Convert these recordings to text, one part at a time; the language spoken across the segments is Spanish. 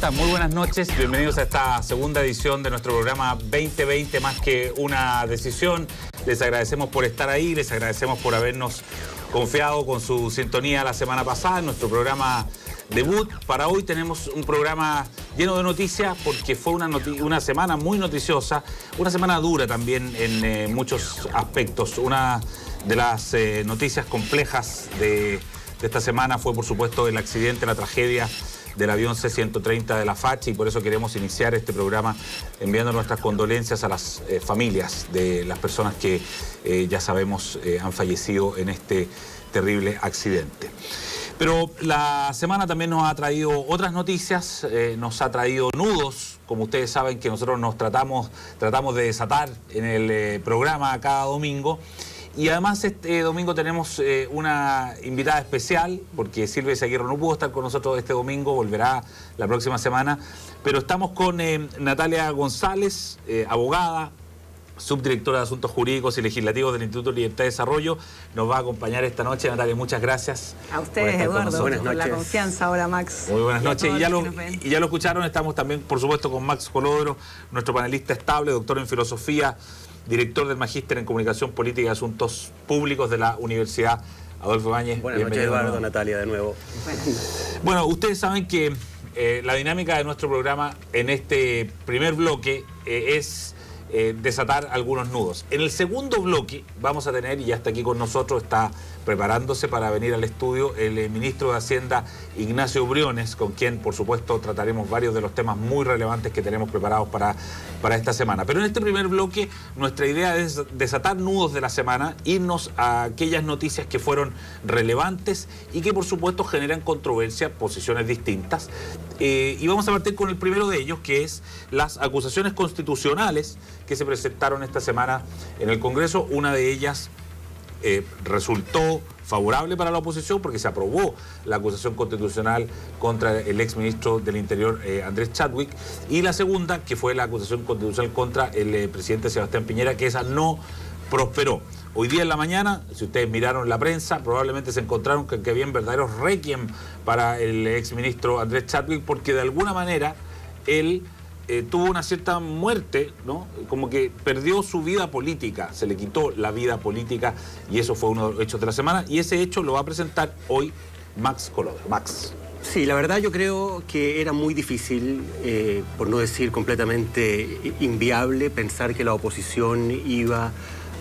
están? Muy buenas noches. Bienvenidos a esta segunda edición de nuestro programa 2020 Más que una decisión. Les agradecemos por estar ahí, les agradecemos por habernos confiado con su sintonía la semana pasada en nuestro programa debut. Para hoy tenemos un programa lleno de noticias porque fue una semana muy noticiosa, una semana dura también en muchos aspectos. Una de las noticias complejas de esta semana fue, por supuesto, el accidente, la tragedia del avión C-130 de la FACH, y por eso queremos iniciar este programa enviando nuestras condolencias a las familias de las personas que ya sabemos han fallecido en este terrible accidente. Pero la semana también nos ha traído otras noticias, nos ha traído nudos, como ustedes saben que nosotros nos tratamos de desatar en el programa cada domingo. Y además este domingo tenemos una invitada especial, porque Silvia Izaguirre no pudo estar con nosotros este domingo, volverá la próxima semana. Pero estamos con Natalia González, abogada, subdirectora de Asuntos Jurídicos y Legislativos del Instituto de Libertad y Desarrollo. Nos va a acompañar esta noche. Natalia, muchas gracias. A ustedes, Eduardo, por la confianza. Ahora, Max. Muy buenas noches. Y ya lo escucharon, estamos también, por supuesto, con Max Colodro, nuestro panelista estable, doctor en filosofía, director del Magíster en Comunicación Política y Asuntos Públicos de la Universidad Adolfo Ibáñez. Buenas noches, Eduardo, Natalia, de nuevo. Bueno, ustedes saben que la dinámica de nuestro programa en este primer bloque es desatar algunos nudos. En el segundo bloque vamos a tener, y ya está aquí con nosotros, está preparándose para venir al estudio, el ministro de Hacienda, Ignacio Briones, con quien, por supuesto, trataremos varios de los temas muy relevantes que tenemos preparados para esta semana. Pero en este primer bloque, nuestra idea es desatar nudos de la semana, irnos a aquellas noticias que fueron relevantes y que, por supuesto, generan controversia, posiciones distintas. Y vamos a partir con el primero de ellos, que es las acusaciones constitucionales que se presentaron esta semana en el Congreso. Una de ellas resultó favorable para la oposición porque se aprobó la acusación constitucional contra el exministro del Interior, Andrés Chadwick, y la segunda, que fue la acusación constitucional contra el presidente Sebastián Piñera, que esa no prosperó. Hoy día en la mañana, si ustedes miraron la prensa, probablemente se encontraron que habían verdaderos requiem para el exministro Andrés Chadwick, porque de alguna manera él tuvo una cierta muerte, ¿no? Como que perdió su vida política, se le quitó la vida política, y eso fue uno de los hechos de la semana, y ese hecho lo va a presentar hoy Max Colodro. Max. Sí, la verdad yo creo que era muy difícil, por no decir completamente inviable, pensar que la oposición iba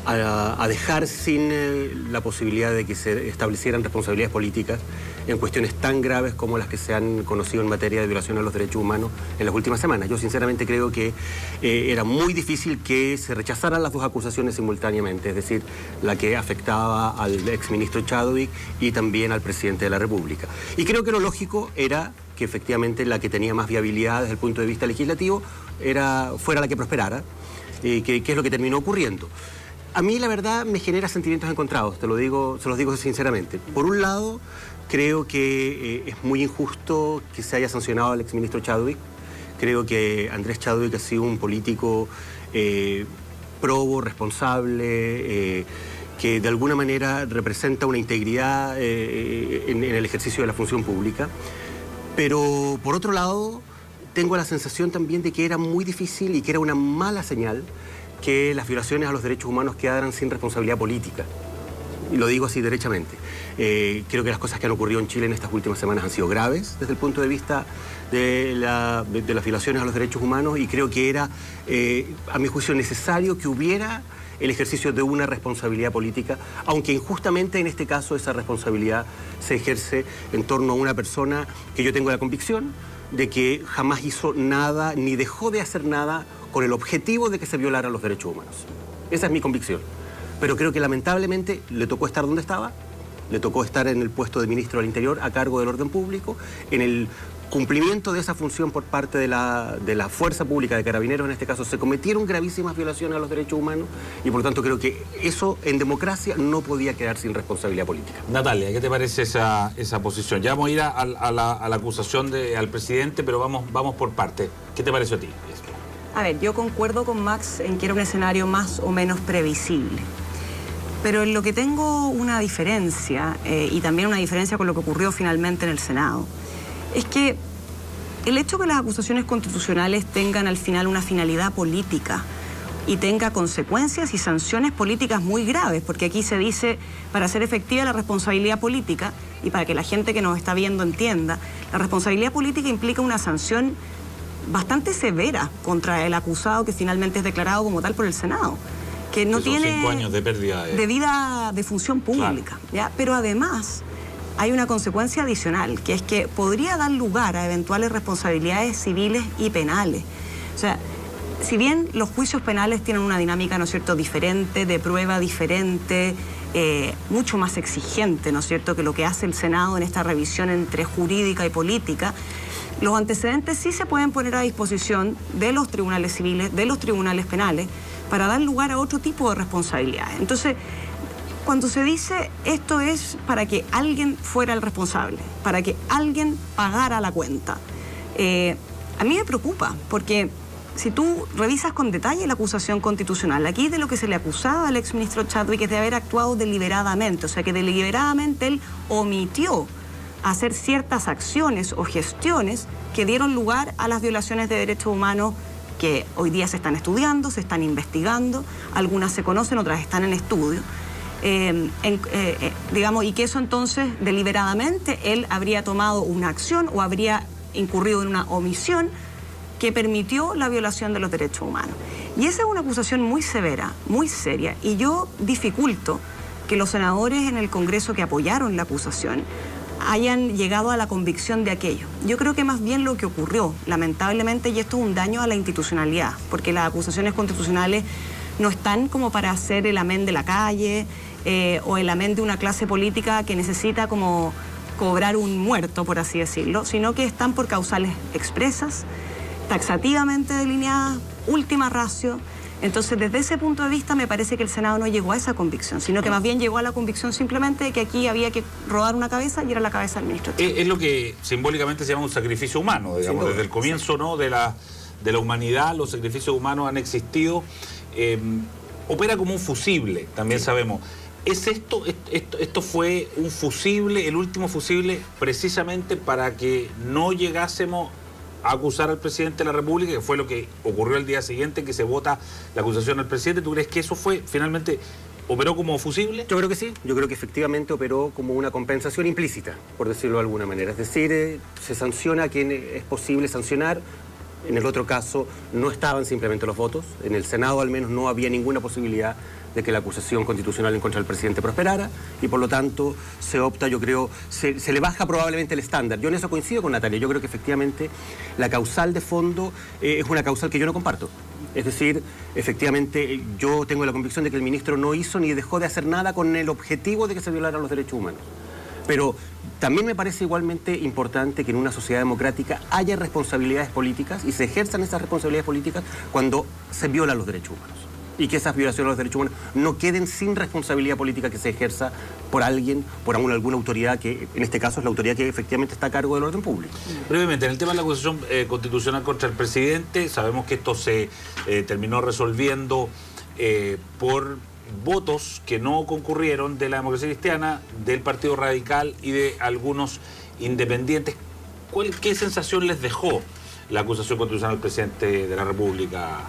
a dejar sin la posibilidad de que se establecieran responsabilidades políticas en cuestiones tan graves como las que se han conocido en materia de violación a los derechos humanos en las últimas semanas. Yo sinceramente creo que era muy difícil que se rechazaran las dos acusaciones simultáneamente, es decir, la que afectaba al exministro Chadwick y también al presidente de la República. Y creo que lo lógico era que efectivamente la que tenía más viabilidad desde el punto de vista legislativo fuera la que prosperara, que es lo que terminó ocurriendo. A mí la verdad me genera sentimientos encontrados, se los digo sinceramente. Por un lado, creo que es muy injusto que se haya sancionado al exministro Chadwick. Creo que Andrés Chadwick ha sido un político probo, responsable, que de alguna manera representa una integridad en el ejercicio de la función pública. Pero por otro lado, tengo la sensación también de que era muy difícil y que era una mala señal que las violaciones a los derechos humanos quedaran sin responsabilidad política. Y lo digo así derechamente. Creo que las cosas que han ocurrido en Chile en estas últimas semanas han sido graves desde el punto de vista de las violaciones a los derechos humanos, y creo que era, a mi juicio, necesario que hubiera el ejercicio de una responsabilidad política, aunque injustamente en este caso esa responsabilidad se ejerce en torno a una persona que yo tengo la convicción de que jamás hizo nada ni dejó de hacer nada con el objetivo de que se violaran los derechos humanos. Esa es mi convicción. Pero creo que lamentablemente le tocó estar donde estaba, le tocó estar en el puesto de ministro del Interior a cargo del orden público, en el cumplimiento de esa función por parte de la fuerza pública de Carabineros. En este caso se cometieron gravísimas violaciones a los derechos humanos, y por lo tanto creo que eso en democracia no podía quedar sin responsabilidad política. Natalia, ¿qué te parece esa posición? Ya vamos a ir a la acusación al presidente, pero vamos por parte. ¿Qué te pareció a ti? A ver, yo concuerdo con Max en que era un escenario más o menos previsible. Pero en lo que tengo una diferencia, y también una diferencia con lo que ocurrió finalmente en el Senado, es que el hecho que las acusaciones constitucionales tengan al final una finalidad política y tenga consecuencias y sanciones políticas muy graves, porque aquí se dice, para hacer efectiva la responsabilidad política, y para que la gente que nos está viendo entienda, la responsabilidad política implica una sanción bastante severa contra el acusado que finalmente es declarado como tal por el Senado, que no tiene 5 años de pérdida de vida de función pública, claro. ¿Ya? Pero además hay una consecuencia adicional, que es que podría dar lugar a eventuales responsabilidades civiles y penales. O sea, si bien los juicios penales tienen una dinámica, ¿no es cierto?, diferente, de prueba diferente, mucho más exigente, ¿no es cierto?, que lo que hace el Senado en esta revisión entre jurídica y política, los antecedentes sí se pueden poner a disposición de los tribunales civiles, de los tribunales penales, para dar lugar a otro tipo de responsabilidades. Entonces, cuando se dice esto es para que alguien fuera el responsable, para que alguien pagara la cuenta, a mí me preocupa, porque si tú revisas con detalle la acusación constitucional, aquí de lo que se le acusaba al exministro Chadwick es de haber actuado deliberadamente, o sea que deliberadamente él omitió hacer ciertas acciones o gestiones que dieron lugar a las violaciones de derechos humanos que hoy día se están estudiando, se están investigando, algunas se conocen, otras están en estudio. Digamos, y que eso entonces deliberadamente él habría tomado una acción o habría incurrido en una omisión que permitió la violación de los derechos humanos. Y esa es una acusación muy severa, muy seria, y yo dificulto que los senadores en el Congreso que apoyaron la acusación hayan llegado a la convicción de aquello. Yo creo que más bien lo que ocurrió, lamentablemente, y esto es un daño a la institucionalidad, porque las acusaciones constitucionales no están como para hacer el amén de la calle o el amén de una clase política que necesita como cobrar un muerto, por así decirlo, sino que están por causales expresas, taxativamente delineadas, última ratio. Entonces, desde ese punto de vista, me parece que el Senado no llegó a esa convicción, sino que más bien llegó a la convicción simplemente de que aquí había que rodar una cabeza y era la cabeza del ministro. Es lo que simbólicamente se llama un sacrificio humano, digamos, desde el comienzo, ¿no?, de la humanidad, los sacrificios humanos han existido. Opera como un fusible, también sabemos. ¿Es esto fue un fusible, el último fusible, precisamente para que no llegásemos a acusar al presidente de la República, que fue lo que ocurrió el día siguiente, que se vota la acusación al presidente? ¿Tú crees que eso fue, finalmente, operó como fusible? Yo creo que sí, yo creo que efectivamente operó como una compensación implícita, por decirlo de alguna manera. Es decir, se sanciona a quien es posible sancionar. En el otro caso no estaban simplemente los votos, en el Senado al menos no había ninguna posibilidad de que la acusación constitucional en contra del presidente prosperara, y por lo tanto se opta, yo creo, se le baja probablemente el estándar. Yo en eso coincido con Natalia, yo creo que efectivamente la causal de fondo es una causal que yo no comparto. Es decir, efectivamente yo tengo la convicción de que el ministro no hizo ni dejó de hacer nada con el objetivo de que se violaran los derechos humanos. Pero también me parece igualmente importante que en una sociedad democrática haya responsabilidades políticas y se ejerzan esas responsabilidades políticas cuando se violan los derechos humanos. Y que esas violaciones de los derechos humanos no queden sin responsabilidad política que se ejerza por alguien, por alguna autoridad que, en este caso, es la autoridad que efectivamente está a cargo del orden público. Brevemente, en el tema de la acusación constitucional contra el presidente, sabemos que esto se terminó resolviendo por votos que no concurrieron de la Democracia Cristiana, del Partido Radical y de algunos independientes. ¿Qué sensación les dejó la acusación constitucional al presidente de la República,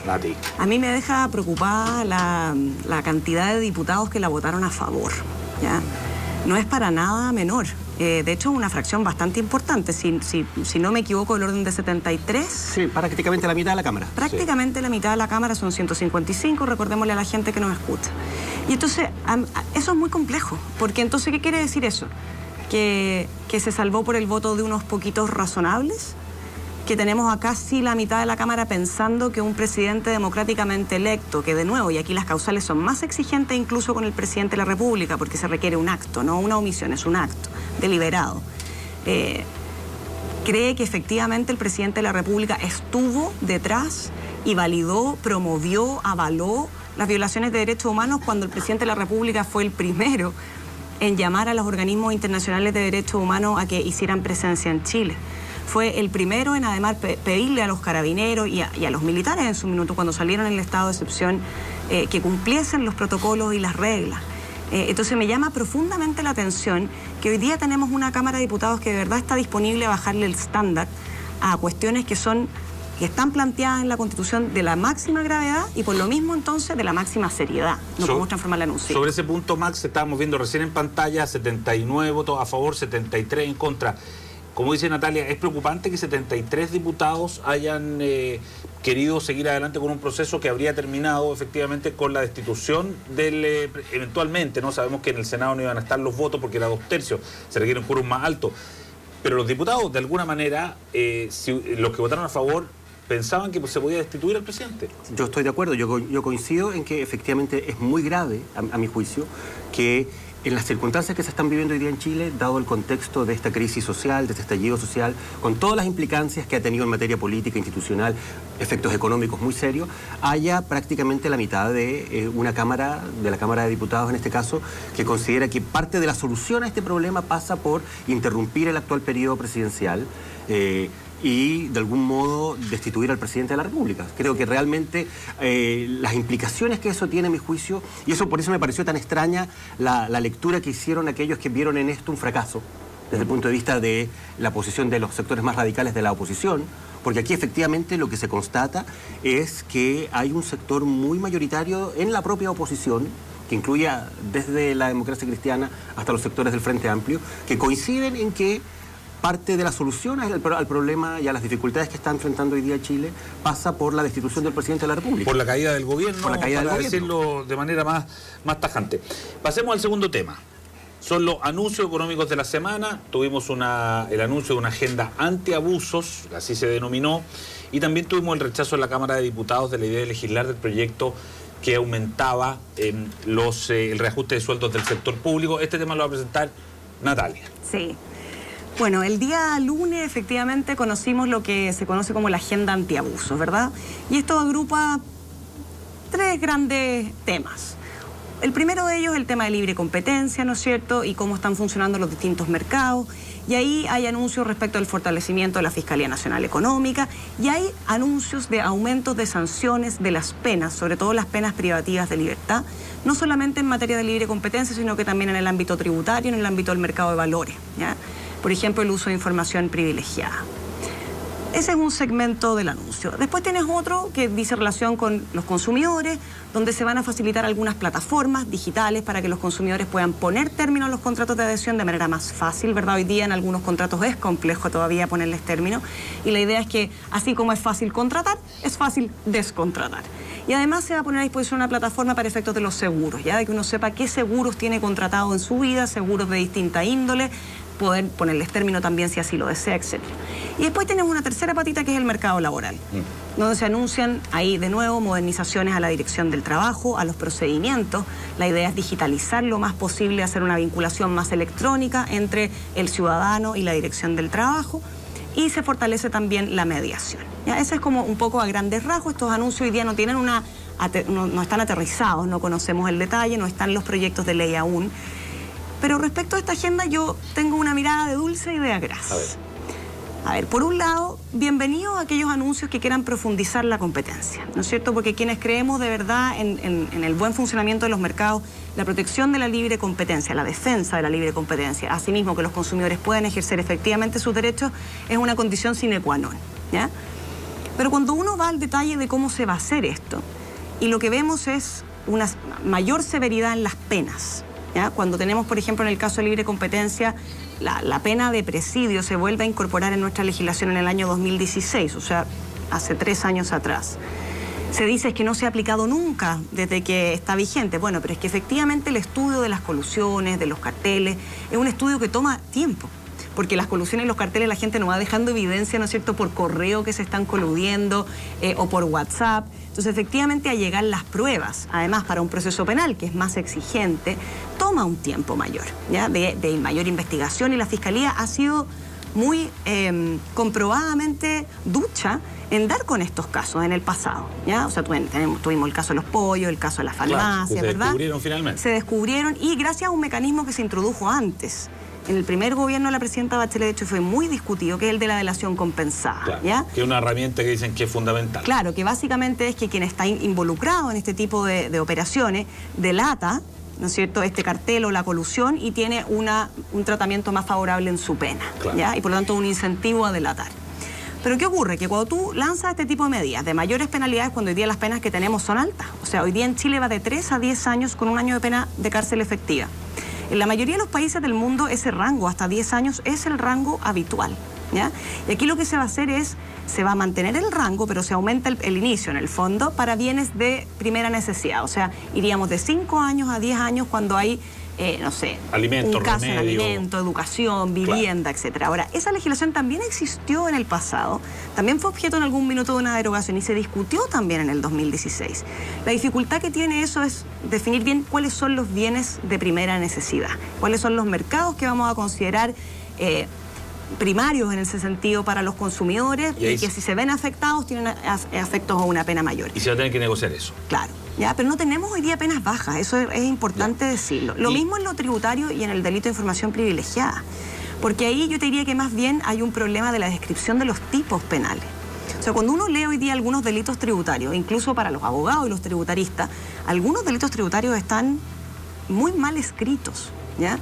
Nati? A mí me deja preocupada la cantidad de diputados que la votaron a favor, ¿ya? No es para nada menor. De hecho, es una fracción bastante importante. Si no me equivoco, el orden de 73. Sí, prácticamente la mitad de la Cámara. Prácticamente la mitad de la Cámara, son 155, recordémosle a la gente que nos escucha. Y entonces, eso es muy complejo, porque entonces, ¿qué quiere decir eso? Que se salvó por el voto de unos poquitos razonables, que tenemos a casi la mitad de la Cámara pensando que un presidente democráticamente electo, que de nuevo, y aquí las causales son más exigentes incluso con el presidente de la República, porque se requiere un acto, no una omisión, es un acto deliberado, cree que efectivamente el presidente de la República estuvo detrás y validó, promovió, avaló las violaciones de derechos humanos, cuando el presidente de la República fue el primero en llamar a los organismos internacionales de derechos humanos a que hicieran presencia en Chile. Fue el primero en además pedirle a los carabineros y a los militares en su minuto, cuando salieron en el estado de excepción, que cumpliesen los protocolos y las reglas. Entonces me llama profundamente la atención que hoy día tenemos una Cámara de Diputados que de verdad está disponible a bajarle el estándar a cuestiones que están planteadas en la Constitución de la máxima gravedad y por lo mismo entonces de la máxima seriedad. No podemos transformar la anuncio. Sobre ese punto, Max, estábamos viendo recién en pantalla 79 votos a favor, 73 en contra. Como dice Natalia, es preocupante que 73 diputados hayan querido seguir adelante con un proceso que habría terminado efectivamente con la destitución eventualmente, ¿no? Sabemos que en el Senado no iban a estar los votos porque era 2/3, se requiere un quórum más alto. Pero los diputados, de alguna manera, los que votaron a favor, pensaban que se podía destituir al presidente. Yo estoy de acuerdo, yo coincido en que efectivamente es muy grave, a mi juicio, que en las circunstancias que se están viviendo hoy día en Chile, dado el contexto de esta crisis social, de este estallido social, con todas las implicancias que ha tenido en materia política, institucional, efectos económicos muy serios, haya prácticamente la mitad de la Cámara de Diputados, en este caso, que considera que parte de la solución a este problema pasa por interrumpir el actual periodo presidencial y de algún modo destituir al presidente de la República. Creo que realmente las implicaciones que eso tiene, a mi juicio, y eso por eso me pareció tan extraña la lectura que hicieron aquellos que vieron en esto un fracaso, desde el punto de vista de la posición de los sectores más radicales de la oposición, porque aquí efectivamente lo que se constata es que hay un sector muy mayoritario en la propia oposición, que incluye desde la democracia cristiana hasta los sectores del Frente Amplio, que coinciden en que parte de la solución al problema y a las dificultades que está enfrentando hoy día Chile pasa por la destitución del presidente de la República. Por la caída del gobierno, por la caída del gobierno, decirlo de manera más tajante. Pasemos al segundo tema. Son los anuncios económicos de la semana. Tuvimos el anuncio de una agenda antiabusos, así se denominó, y también tuvimos el rechazo en la Cámara de Diputados de la idea de legislar del proyecto que aumentaba el reajuste de sueldos del sector público. Este tema lo va a presentar Natalia. Sí. Bueno, el día lunes efectivamente conocimos lo que se conoce como la agenda antiabusos, ¿verdad? Y esto agrupa 3 grandes temas. El primero de ellos es el tema de libre competencia, ¿no es cierto? Y cómo están funcionando los distintos mercados. Y ahí hay anuncios respecto al fortalecimiento de la Fiscalía Nacional Económica. Y hay anuncios de aumentos de sanciones de las penas, sobre todo las penas privativas de libertad, no solamente en materia de libre competencia, sino que también en el ámbito tributario, en el ámbito del mercado de valores, ¿ya? Por ejemplo, el uso de información privilegiada. Ese es un segmento del anuncio. Después tienes otro que dice relación con los consumidores, donde se van a facilitar algunas plataformas digitales para que los consumidores puedan poner término a los contratos de adhesión de manera más fácil, ¿verdad? Hoy día en algunos contratos es complejo todavía ponerles término, y la idea es que así como es fácil contratar, es fácil descontratar. Y además se va a poner a disposición una plataforma para efectos de los seguros, ya de que uno sepa qué seguros tiene contratado en su vida, seguros de distinta índole, poder ponerles término también si así lo desea, etc. Y después tenemos una tercera patita que es el mercado laboral, donde se anuncian ahí de nuevo modernizaciones a la dirección del trabajo, a los procedimientos. La idea es digitalizar lo más posible, hacer una vinculación más electrónica entre el ciudadano y la dirección del trabajo, y se fortalece también la mediación. ¿Ya? Ese es como un poco a grandes rasgos. Estos anuncios hoy día no tienen no están aterrizados, no conocemos el detalle, no están los proyectos de ley aún. Pero respecto a esta agenda yo tengo una mirada de dulce y de agraz. A ver, por un lado, bienvenidos a aquellos anuncios que quieran profundizar la competencia, ¿no es cierto? Porque quienes creemos de verdad en el buen funcionamiento de los mercados, la protección de la libre competencia, la defensa de la libre competencia, asimismo que los consumidores puedan ejercer efectivamente sus derechos, es una condición sine qua non, ¿ya? Pero cuando uno va al detalle de cómo se va a hacer esto, y lo que vemos es una mayor severidad en las penas, ¿ya? Cuando tenemos, por ejemplo, en el caso de libre competencia, la pena de presidio se vuelve a incorporar en nuestra legislación en el año 2016, o sea, hace 3 años atrás. Se dice que no se ha aplicado nunca desde que está vigente. Bueno, pero es que efectivamente el estudio de las colusiones, de los carteles, es un estudio que toma tiempo. Porque las colusiones y los carteles la gente no va dejando evidencia, ¿no es cierto?, por correo que se están coludiendo o por WhatsApp. Entonces, efectivamente, a llegar las pruebas, además para un proceso penal que es más exigente, toma un tiempo mayor, ¿ya? De mayor investigación, y la Fiscalía ha sido muy comprobadamente ducha en dar con estos casos en el pasado, ¿ya? O sea, tuvimos el caso de los pollos, el caso de las farmacias, claro, ¿verdad? Se descubrieron finalmente. Se descubrieron, y gracias a un mecanismo que se introdujo antes. En el primer gobierno de la presidenta Bachelet, de hecho, fue muy discutido, que es el de la delación compensada. Claro, ¿ya? Que es una herramienta que dicen que es fundamental. Claro, que básicamente es que quien está involucrado en este tipo de operaciones delata, ¿no es cierto?, este cartel o la colusión, y tiene un tratamiento más favorable en su pena, claro, ¿ya? Y por lo tanto un incentivo a delatar. Pero ¿qué ocurre? Que cuando tú lanzas este tipo de medidas de mayores penalidades, cuando hoy día las penas que tenemos son altas. O sea, hoy día en Chile va de 3 a 10 años con un año de pena de cárcel efectiva. En la mayoría de los países del mundo ese rango, hasta 10 años, es el rango habitual, ¿ya? Y aquí lo que se va a hacer es, se va a mantener el rango, pero se aumenta el inicio en el fondo para bienes de primera necesidad. O sea, iríamos de 5 años a 10 años cuando hay, no sé, alimento, un caso en remedio, alimento, educación, vivienda, etcétera. Ahora, esa legislación también existió en el pasado, también fue objeto en algún minuto de una derogación y se discutió también en el 2016. La dificultad que tiene eso es definir bien cuáles son los bienes de primera necesidad, cuáles son los mercados que vamos a considerar primarios en ese sentido para los consumidores y que si se ven afectados tienen efectos o una pena mayor. Y se va a tener que negociar eso. Claro, ya, pero no tenemos hoy día penas bajas, eso es importante decirlo. Lo mismo en lo tributario y en el delito de información privilegiada, porque ahí yo te diría que más bien hay un problema de la descripción de los tipos penales. O sea, cuando uno lee hoy día algunos delitos tributarios, incluso para los abogados y los tributaristas, algunos delitos tributarios están muy mal escritos, ¿ya?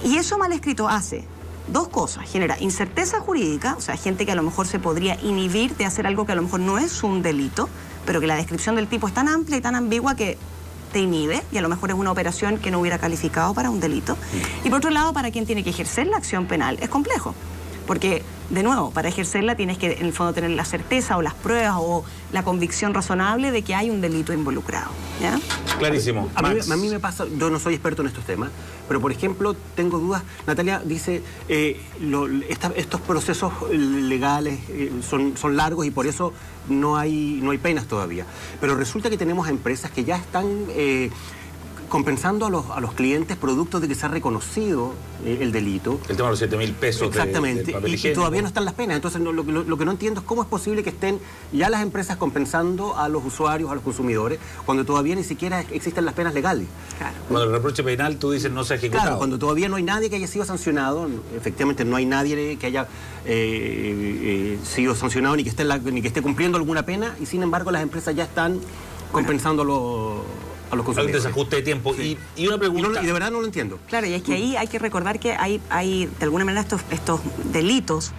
Y eso mal escrito hace dos cosas: genera incerteza jurídica, o sea, gente que a lo mejor se podría inhibir de hacer algo que a lo mejor no es un delito, pero que la descripción del tipo es tan amplia y tan ambigua que te inhibe, y a lo mejor es una operación que no hubiera calificado para un delito. Y por otro lado, para quien tiene que ejercer la acción penal, es complejo. Porque, de nuevo, para ejercerla tienes que, en el fondo, tener la certeza o las pruebas o la convicción razonable de que hay un delito involucrado, ¿ya? Clarísimo. A mí me pasa, yo no soy experto en estos temas, pero por ejemplo, tengo dudas. Natalia dice, estos procesos legales son largos y por eso no hay penas todavía. Pero resulta que tenemos empresas que ya están compensando a los clientes producto de que se ha reconocido el delito. El tema de los 7.000 pesos. Exactamente. Del papel higiénico. Y todavía no están las penas. Entonces lo que no entiendo es cómo es posible que estén ya las empresas compensando a los usuarios, a los consumidores, cuando todavía ni siquiera existen las penas legales. Claro. Cuando el reproche penal, tú dices, no se ha ejecutado. Claro, cuando todavía no hay nadie que haya sido sancionado, efectivamente no hay nadie que haya sido sancionado ni que esté cumpliendo alguna pena, y sin embargo las empresas ya están compensando a los consumidores. Hay un desajuste de tiempo. Sí. Y una pregunta. Y de verdad no lo entiendo. Claro, y es que ahí hay que recordar que hay de alguna manera estos delitos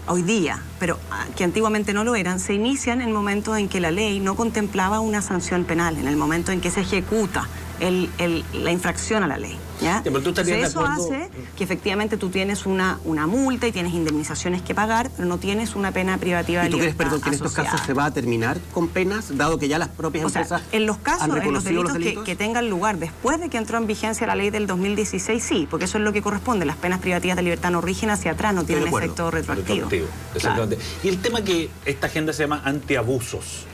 hoy día, pero que antiguamente no lo eran, se inician en momentos en que la ley no contemplaba una sanción penal, en el momento en que se ejecuta la infracción a la ley, ¿ya? Pero tú estarías de eso acuerdo. hace que efectivamente tú tienes una multa y tienes indemnizaciones que pagar, pero no tienes una pena privativa de ¿Y tú crees, libertad perdón, que en estos asociada. casos se va a terminar con penas, dado que ya las propias empresas en los casos, han en los reconocido delitos que tengan lugar después de que entró en vigencia la ley del 2016, sí, porque eso es lo que corresponde. Las penas privativas de libertad no rigen hacia atrás, no tienen efecto retroactivo. Exactamente. Claro. Y el tema que esta agenda se llama antiabusos.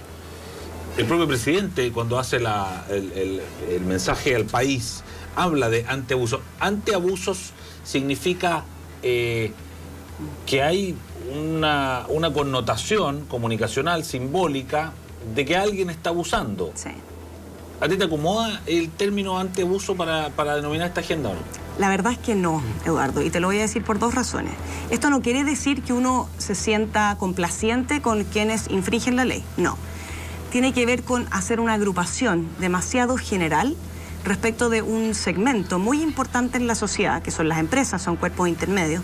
El propio presidente, cuando hace el mensaje al país, habla de antiabusos. Antiabusos significa que hay una connotación comunicacional, simbólica, de que alguien está abusando. Sí. ¿A ti te acomoda el término antiabuso para denominar esta agenda o no? La verdad es que no, Eduardo, y te lo voy a decir por dos razones. Esto no quiere decir que uno se sienta complaciente con quienes infringen la ley, no. Tiene que ver con hacer una agrupación demasiado general respecto de un segmento muy importante en la sociedad, que son las empresas, son cuerpos intermedios,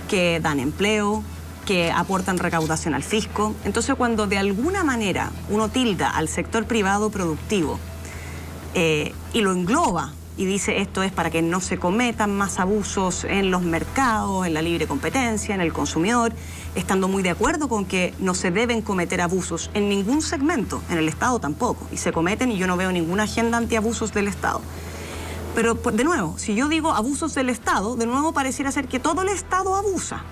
que dan empleo, que aportan recaudación al fisco. Entonces, cuando de alguna manera uno tilda al sector privado productivo y lo engloba y dice esto es para que no se cometan más abusos en los mercados, en la libre competencia, en el consumidor, estando muy de acuerdo con que no se deben cometer abusos en ningún segmento, en el Estado tampoco, y se cometen y yo no veo ninguna agenda antiabusos del Estado. Pero, de nuevo, si yo digo abusos del Estado, de nuevo pareciera ser que todo el Estado abusa.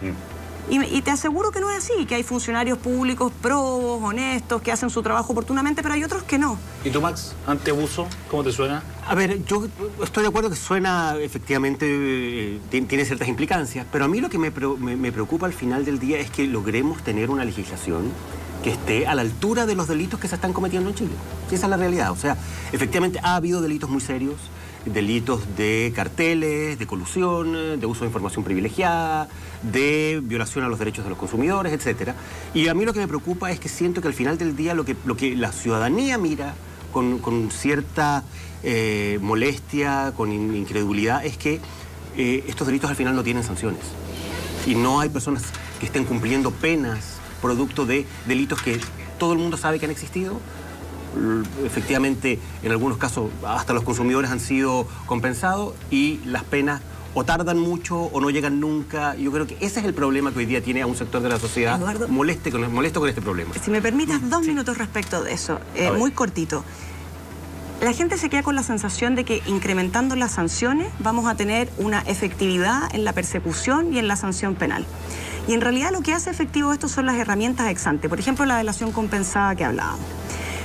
Y te aseguro que no es así, que hay funcionarios públicos probos, honestos, que hacen su trabajo oportunamente, pero hay otros que no. ¿Y tú, Max, antiabuso, cómo te suena? A ver, yo estoy de acuerdo que suena, efectivamente, tiene ciertas implicancias, pero a mí lo que me preocupa al final del día es que logremos tener una legislación que esté a la altura de los delitos que se están cometiendo en Chile. Esa es la realidad. O sea, efectivamente ha habido delitos muy serios, delitos de carteles, de colusión, de uso de información privilegiada, de violación a los derechos de los consumidores, etcétera. Y a mí lo que me preocupa es que siento que al final del día lo que la ciudadanía mira con cierta molestia, con incredulidad, es que estos delitos al final no tienen sanciones. Y no hay personas que estén cumpliendo penas producto de delitos que todo el mundo sabe que han existido. Efectivamente, en algunos casos hasta los consumidores han sido compensados y las penas o tardan mucho o no llegan nunca. Yo creo que ese es el problema que hoy día tiene a un sector de la sociedad Eduardo, molesto con este problema. Si me permitas 2 minutos respecto de eso, muy cortito. La gente se queda con la sensación de que incrementando las sanciones vamos a tener una efectividad en la persecución y en la sanción penal. Y en realidad lo que hace efectivo esto son las herramientas ex ante, por ejemplo la delación compensada que hablábamos.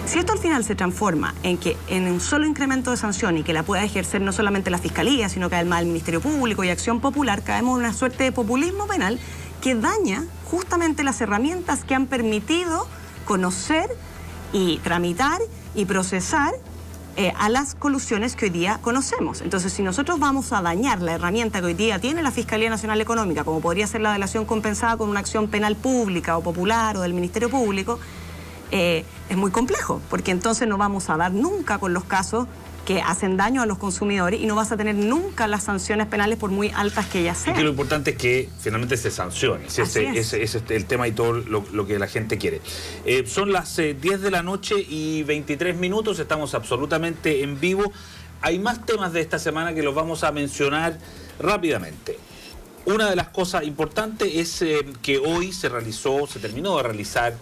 Si esto al final se transforma en que en un solo incremento de sanción y que la pueda ejercer no solamente la Fiscalía, sino que además el Ministerio Público y Acción Popular, caemos en una suerte de populismo penal que daña justamente las herramientas que han permitido conocer y tramitar y procesar a las colusiones que hoy día conocemos. Entonces, si nosotros vamos a dañar la herramienta que hoy día tiene la Fiscalía Nacional Económica, como podría ser la delación compensada con una acción penal pública o popular o del Ministerio Público, es muy complejo, porque entonces no vamos a dar nunca con los casos que hacen daño a los consumidores y no vas a tener nunca las sanciones penales por muy altas que ellas sean. Y que lo importante es que finalmente se sancione. Ese es el tema y todo lo que la gente quiere. Son las 10 de la noche y 23 minutos, estamos absolutamente en vivo. Hay más temas de esta semana que los vamos a mencionar rápidamente. Una de las cosas importantes es que hoy se terminó de realizar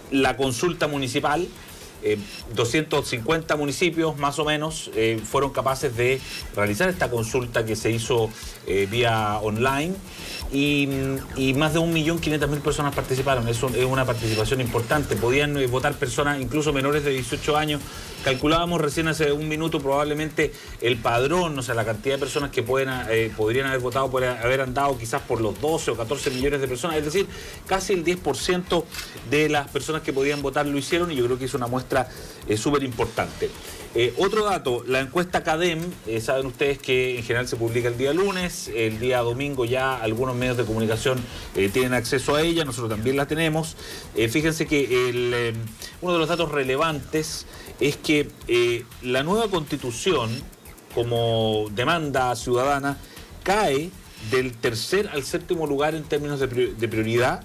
la consulta municipal. 250 municipios más o menos fueron capaces de realizar esta consulta que se hizo vía online y más de 1.500.000 personas participaron. Eso es una participación importante. Podían votar personas incluso menores de 18 años. Calculábamos recién hace un minuto probablemente el padrón, o sea, la cantidad de personas que podrían haber votado, puede haber andado quizás por los 12 o 14 millones de personas, es decir, casi el 10% de las personas que podían votar lo hicieron y yo creo que es una muestra súper importante. Otro dato, la encuesta CADEM, saben ustedes que en general se publica el día lunes, el día domingo ya algunos medios de comunicación tienen acceso a ella, nosotros también la tenemos. Fíjense que uno de los datos relevantes es que la nueva constitución como demanda ciudadana cae del tercer al séptimo lugar en términos de prioridad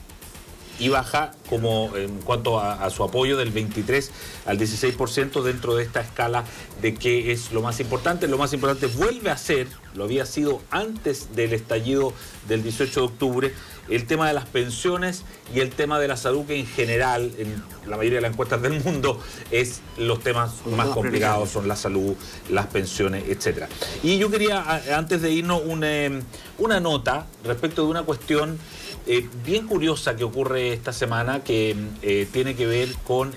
y baja como en cuanto a su apoyo del 23 al 16% dentro de esta escala de qué es lo más importante. Lo más importante vuelve a ser, lo había sido antes del estallido del 18 de octubre, el tema de las pensiones y el tema de la salud, que en general, en la mayoría de las encuestas del mundo, es los temas más complicados, son la salud, las pensiones, etcétera. Y yo quería, antes de irnos, una nota respecto de una cuestión bien curiosa que ocurre esta semana, que tiene que ver con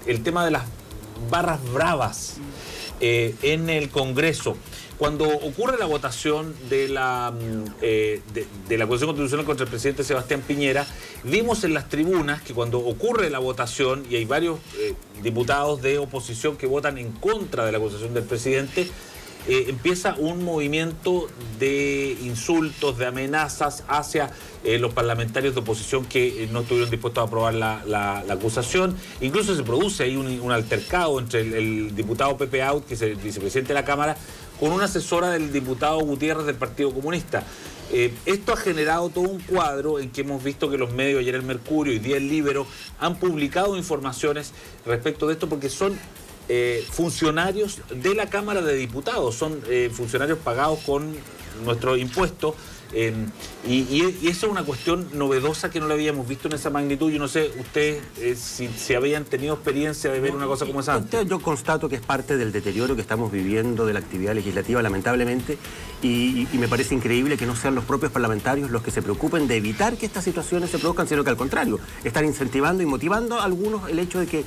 el tema de las barras bravas en el Congreso. Cuando ocurre la votación de la acusación constitucional contra el presidente Sebastián Piñera, vimos en las tribunas que cuando ocurre la votación y hay varios diputados de oposición que votan en contra de la acusación del presidente, empieza un movimiento de insultos, de amenazas hacia los parlamentarios de oposición que no estuvieron dispuestos a aprobar la acusación. Incluso se produce ahí un altercado entre el diputado Pepe Out, que es el vicepresidente de la Cámara, con una asesora del diputado Gutiérrez del Partido Comunista. Esto ha generado todo un cuadro en que hemos visto que los medios, ayer el Mercurio y día el Líbero, han publicado informaciones respecto de esto, porque son funcionarios de la Cámara de Diputados, son funcionarios pagados con nuestros impuestos, y eso es una cuestión novedosa que no la habíamos visto en esa magnitud. Yo no sé ustedes si habían tenido experiencia de ver una cosa como esa antes. Yo constato que es parte del deterioro que estamos viviendo de la actividad legislativa, lamentablemente, y me parece increíble que no sean los propios parlamentarios los que se preocupen de evitar que estas situaciones se produzcan, sino que al contrario, están incentivando y motivando a algunos el hecho de que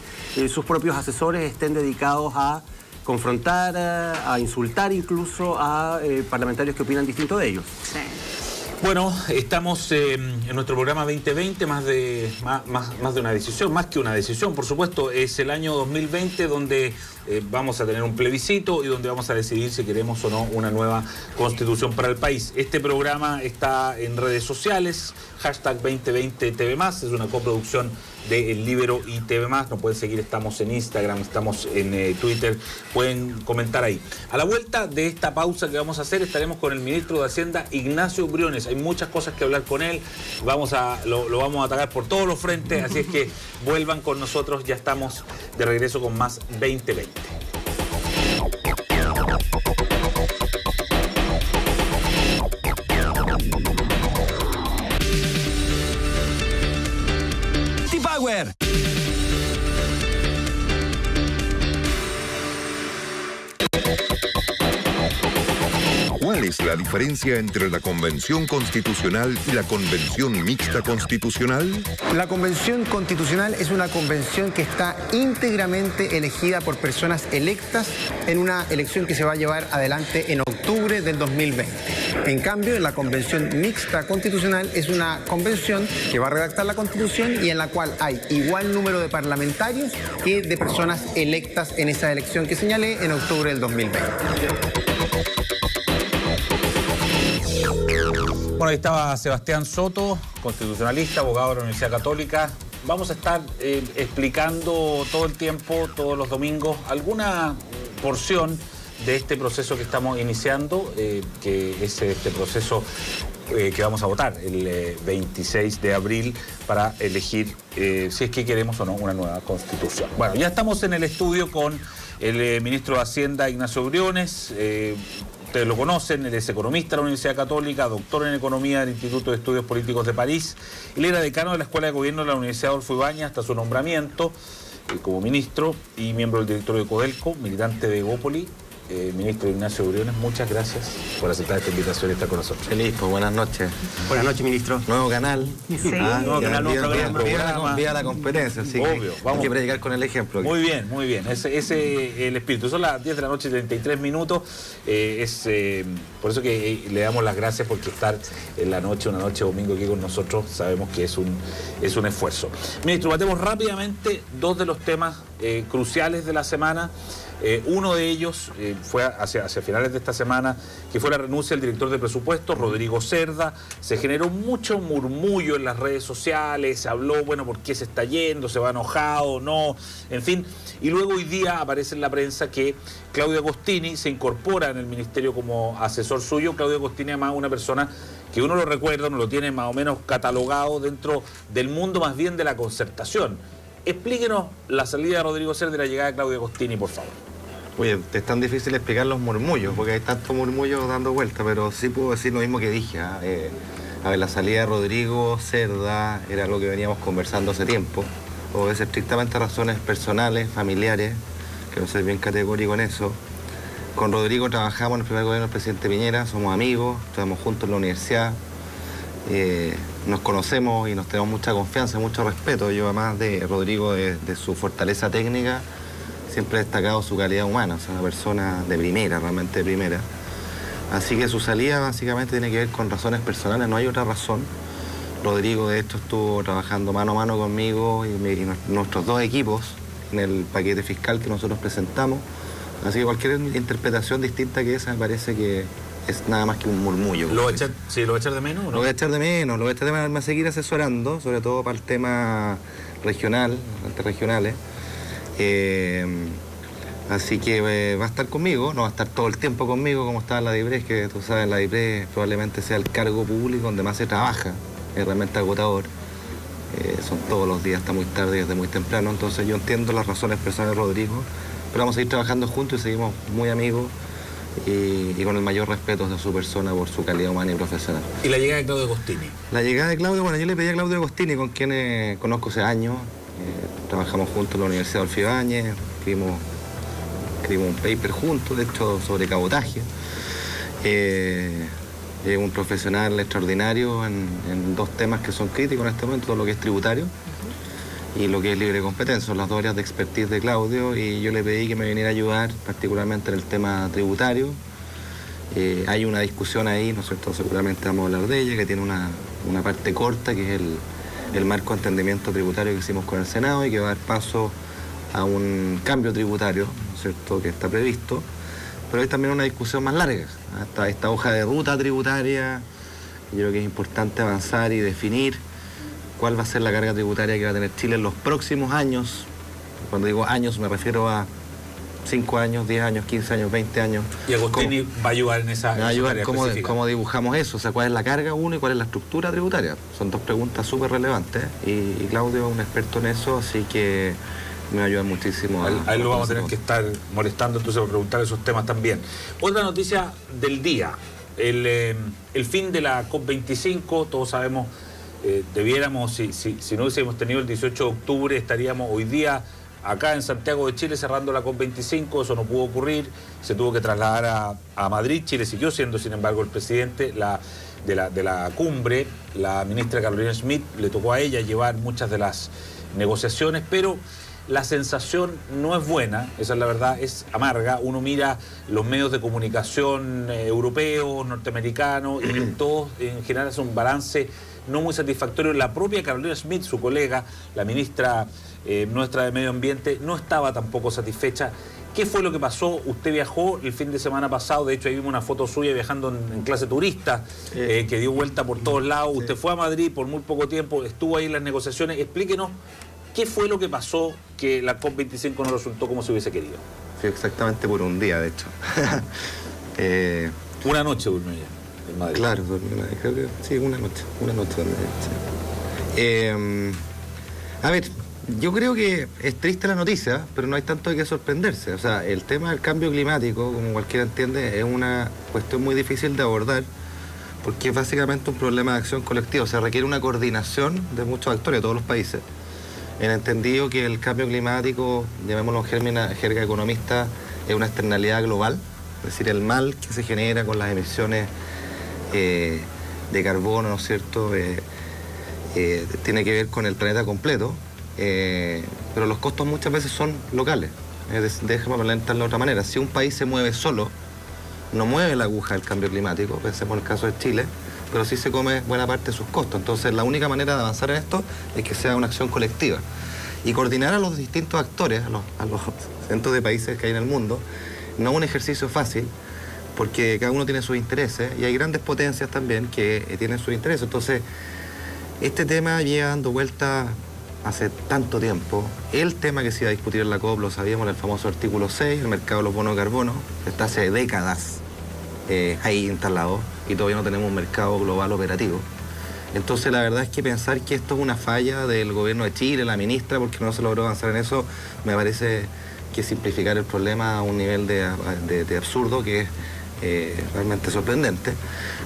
sus propios asesores estén dedicados a confrontar, a insultar incluso a parlamentarios que opinan distinto de ellos. Sí. Bueno, estamos en nuestro programa 2020, más de una decisión, más que una decisión, por supuesto. Es el año 2020 donde vamos a tener un plebiscito y donde vamos a decidir si queremos o no una nueva constitución para el país. Este programa está en redes sociales, #2020TV+, es una coproducción de El Líbero y TV+. Nos pueden seguir, estamos en Instagram, estamos en Twitter, pueden comentar ahí. A la vuelta de esta pausa que vamos a hacer, estaremos con el ministro de Hacienda, Ignacio Briones. Hay muchas cosas que hablar con él, lo vamos a atacar por todos los frentes, así es que vuelvan con nosotros, ya estamos de regreso con más 2020. Power. ¿Cuál es la diferencia entre la Convención Constitucional y la Convención Mixta Constitucional? La Convención Constitucional es una convención que está íntegramente elegida por personas electas en una elección que se va a llevar adelante en octubre del 2020. En cambio, la Convención Mixta Constitucional es una convención que va a redactar la Constitución y en la cual hay igual número de parlamentarios que de personas electas en esa elección que señalé en octubre del 2020. Bueno, ahí estaba Sebastián Soto, constitucionalista, abogado de la Universidad Católica. Vamos a estar explicando todo el tiempo, todos los domingos, alguna porción de este proceso que estamos iniciando, que es este proceso que vamos a votar el 26 de abril para elegir si es que queremos o no una nueva constitución. Bueno, ya estamos en el estudio con el ministro de Hacienda, Ignacio Briones. Ustedes lo conocen, él es economista de la Universidad Católica, doctor en Economía del Instituto de Estudios Políticos de París. Él era decano de la Escuela de Gobierno de la Universidad Adolfo Ibáñez hasta su nombramiento como ministro y miembro del directorio de Codelco, militante de Evópoli. Ministro Ignacio Briones, muchas gracias por aceptar esta invitación y estar con nosotros. Feliz, pues buenas noches. Buenas noches, ministro. Nuevo canal. Sí. Nuevo canal, nuevo programa. Vía la competencia, así obvio, que vamos. hay que predicar con el ejemplo. Muy bien, muy bien. Ese es el espíritu. Son las 10 de la noche, 33 minutos. Por eso que le damos las gracias porque estar en la noche, una noche domingo aquí con nosotros, sabemos que es un esfuerzo. Ministro, batemos rápidamente dos de los temas cruciales de la semana. Uno de ellos fue hacia finales de esta semana, que fue la renuncia del director de presupuestos, Rodrigo Cerda. Se generó mucho murmullo en las redes sociales, se habló, bueno, ¿por qué se está yendo? ¿Se va enojado? ¿No? En fin. Y luego hoy día aparece en la prensa que Claudio Agostini se incorpora en el ministerio como asesor suyo. Claudio Agostini, además, una persona que uno lo recuerda, uno lo tiene más o menos catalogado dentro del mundo más bien de la concertación. Explíquenos la salida de Rodrigo Cerda y la llegada de Claudio Agostini, por favor. Oye, es tan difícil explicar los murmullos, porque hay tantos murmullos dando vuelta, pero sí puedo decir lo mismo que dije. A ver, la salida de Rodrigo Cerda era lo que veníamos conversando hace tiempo. O es estrictamente razones personales, familiares, que no soy bien categórico en eso. Con Rodrigo trabajamos en el primer gobierno del presidente Piñera, somos amigos, estuvimos juntos en la universidad. Nos conocemos y nos tenemos mucha confianza, mucho respeto. Yo, además de Rodrigo, de su fortaleza técnica, siempre he destacado su calidad humana, o sea, una persona de primera, realmente de primera. Así que su salida básicamente tiene que ver con razones personales, no hay otra razón. Rodrigo, de hecho, estuvo trabajando mano a mano conmigo y nuestros dos equipos en el paquete fiscal que nosotros presentamos. Así que cualquier interpretación distinta que esa me parece que es nada más que un murmullo. ¿Lo va a echar, sí, lo va a echar de menos o no? Lo voy a echar de menos, me va a seguir asesorando, sobre todo para el tema regional, regionales. Así que va a estar conmigo, no va a estar todo el tiempo conmigo como estaba en la DIPRES, que tú sabes, la DIPRES probablemente sea el cargo público donde más se trabaja, es realmente agotador. Son todos los días, hasta muy tarde, desde muy temprano, entonces yo entiendo las razones personales de Rodrigo, pero vamos a ir trabajando juntos y seguimos muy amigos y con el mayor respeto de su persona por su calidad humana y profesional. ¿Y la llegada de Claudio Agostini? La llegada de Claudio, bueno, yo le pedí a Claudio Agostini, con quien conozco hace años, trabajamos juntos en la Universidad Adolfo Ibáñez, escribimos un paper juntos, de hecho, sobre cabotaje. Es un profesional extraordinario en dos temas que son críticos en este momento, todo lo que es tributario y lo que es libre competencia, son las dos áreas de expertise de Claudio, y yo le pedí que me viniera a ayudar particularmente en el tema tributario. Hay una discusión ahí, ¿no es cierto? Seguramente vamos a hablar de ella, que tiene una parte corta, que es el marco de entendimiento tributario que hicimos con el Senado y que va a dar paso a un cambio tributario, ¿no es cierto?, que está previsto. Pero hay también una discusión más larga, hasta esta hoja de ruta tributaria. Yo creo que es importante avanzar y definir cuál va a ser la carga tributaria que va a tener Chile en los próximos años. Cuando digo años me refiero a 5 años, 10 años, 15 años, 20 años. Y Agostini va a ayudar en esa área específica. ¿Cómo dibujamos eso? O sea, ¿cuál es la carga uno y cuál es la estructura tributaria? Son dos preguntas súper relevantes y Claudio es un experto en eso, así que me va a ayudar muchísimo. A él lo vamos a tener que estar molestando entonces para preguntar esos temas también. Otra noticia del día, el fin de la COP25, todos sabemos, debiéramos, si no hubiésemos tenido el 18 de octubre, estaríamos hoy día acá en Santiago de Chile cerrando la COP25, eso no pudo ocurrir, se tuvo que trasladar a Madrid. Chile siguió siendo, sin embargo, el presidente de la cumbre. La ministra Carolina Schmidt, le tocó a ella llevar muchas de las negociaciones, pero la sensación no es buena, esa es la verdad, es amarga. Uno mira los medios de comunicación europeos, norteamericanos, y todos en general es un balance no muy satisfactorio. La propia Carolina Schmidt, su colega, la ministra nuestra de Medio Ambiente, no estaba tampoco satisfecha. ¿Qué fue lo que pasó? Usted viajó el fin de semana pasado, de hecho ahí vimos una foto suya viajando en clase turista, que dio vuelta por todos lados. Sí. Usted fue a Madrid por muy poco tiempo, estuvo ahí en las negociaciones. Explíquenos qué fue lo que pasó que la COP25 no resultó como se hubiese querido. Sí, exactamente por un día, de hecho. Una noche durmió ella en Madrid. Claro, creo que sí, una noche dormí, sí. A ver, yo creo que es triste la noticia, pero no hay tanto de qué sorprenderse. O sea, el tema del cambio climático, como cualquiera entiende, es una cuestión muy difícil de abordar, porque es básicamente un problema de acción colectiva. O sea, requiere una coordinación de muchos actores de todos los países. En entendido que el cambio climático, llamémoslo en jerga economista, es una externalidad global, es decir, el mal que se genera con las emisiones de carbono, ¿no es cierto?, tiene que ver con el planeta completo, pero los costos muchas veces son locales. Déjame plantearlo de otra manera. Si un país se mueve solo, no mueve la aguja del cambio climático, pensemos en el caso de Chile, pero sí se come buena parte de sus costos. Entonces, la única manera de avanzar en esto es que sea una acción colectiva. Y coordinar a los distintos actores, a los cientos de países que hay en el mundo, no es un ejercicio fácil, porque cada uno tiene sus intereses, y hay grandes potencias también que tienen sus intereses. Entonces, este tema lleva dando vueltas hace tanto tiempo. El tema que se iba a discutir en la COP, lo sabíamos, el famoso artículo 6, el mercado de los bonos de carbono, está hace décadas ahí instalado, y todavía no tenemos un mercado global operativo. Entonces, la verdad es que pensar que esto es una falla del gobierno de Chile, la ministra, porque no se logró avanzar en eso, me parece que es simplificar el problema a un nivel de absurdo que es realmente sorprendente.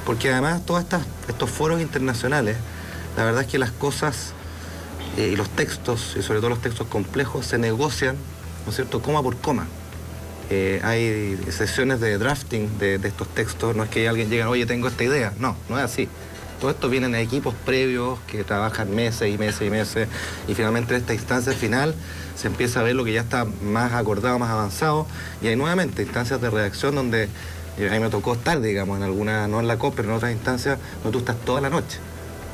Porque además todos estos foros internacionales, la verdad es que las cosas y los textos, y sobre todo los textos complejos, se negocian, ¿no es cierto?, coma por coma. Hay sesiones de drafting de estos textos, no es que alguien llegue, oye, tengo esta idea. No es así. Todo esto viene en equipos previos que trabajan meses y meses y meses, y finalmente en esta instancia final se empieza a ver lo que ya está más acordado, más avanzado, y hay nuevamente instancias de redacción donde a mí me tocó estar, digamos, en algunas, no en la COP, pero en otras instancias donde tú estás toda la noche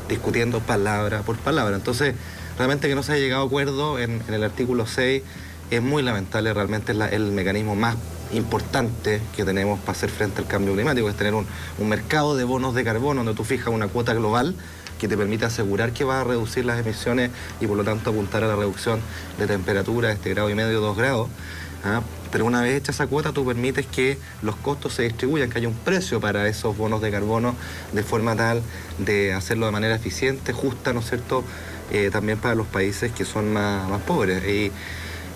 discutiendo palabra por palabra. Entonces, realmente que no se haya llegado a acuerdo en el artículo 6 es muy lamentable. Realmente es el mecanismo más importante que tenemos para hacer frente al cambio climático, es tener un mercado de bonos de carbono donde tú fijas una cuota global que te permite asegurar que va a reducir las emisiones y por lo tanto apuntar a la reducción de temperatura de 1,5 grados, 2 grados. Pero una vez hecha esa cuota, tú permites que los costos se distribuyan, que haya un precio para esos bonos de carbono de forma tal de hacerlo de manera eficiente, justa, ¿no es cierto?, también para los países que son más pobres.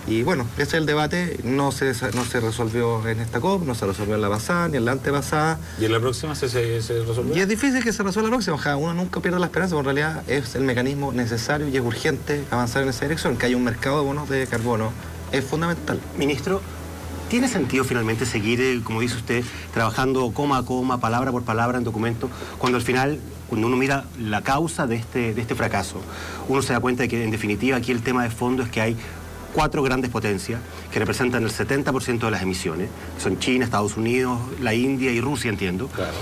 Y bueno, ese es el debate. No se resolvió en esta COP, no se resolvió en la pasada ni en la antepasada. ¿Y en la próxima se resolvió? Y es difícil que se resuelva la próxima. Ojalá uno nunca pierda la esperanza, porque en realidad es el mecanismo necesario y es urgente avanzar en esa dirección. Que haya un mercado de bonos de carbono es fundamental. Ministro, ¿tiene sentido finalmente seguir, como dice usted, trabajando coma a coma, palabra por palabra en documentos, cuando al final, cuando uno mira la causa de este fracaso, uno se da cuenta de que en definitiva aquí el tema de fondo es que hay 4 grandes potencias que representan el 70% de las emisiones, que son China, Estados Unidos, la India y Rusia, entiendo. Claro.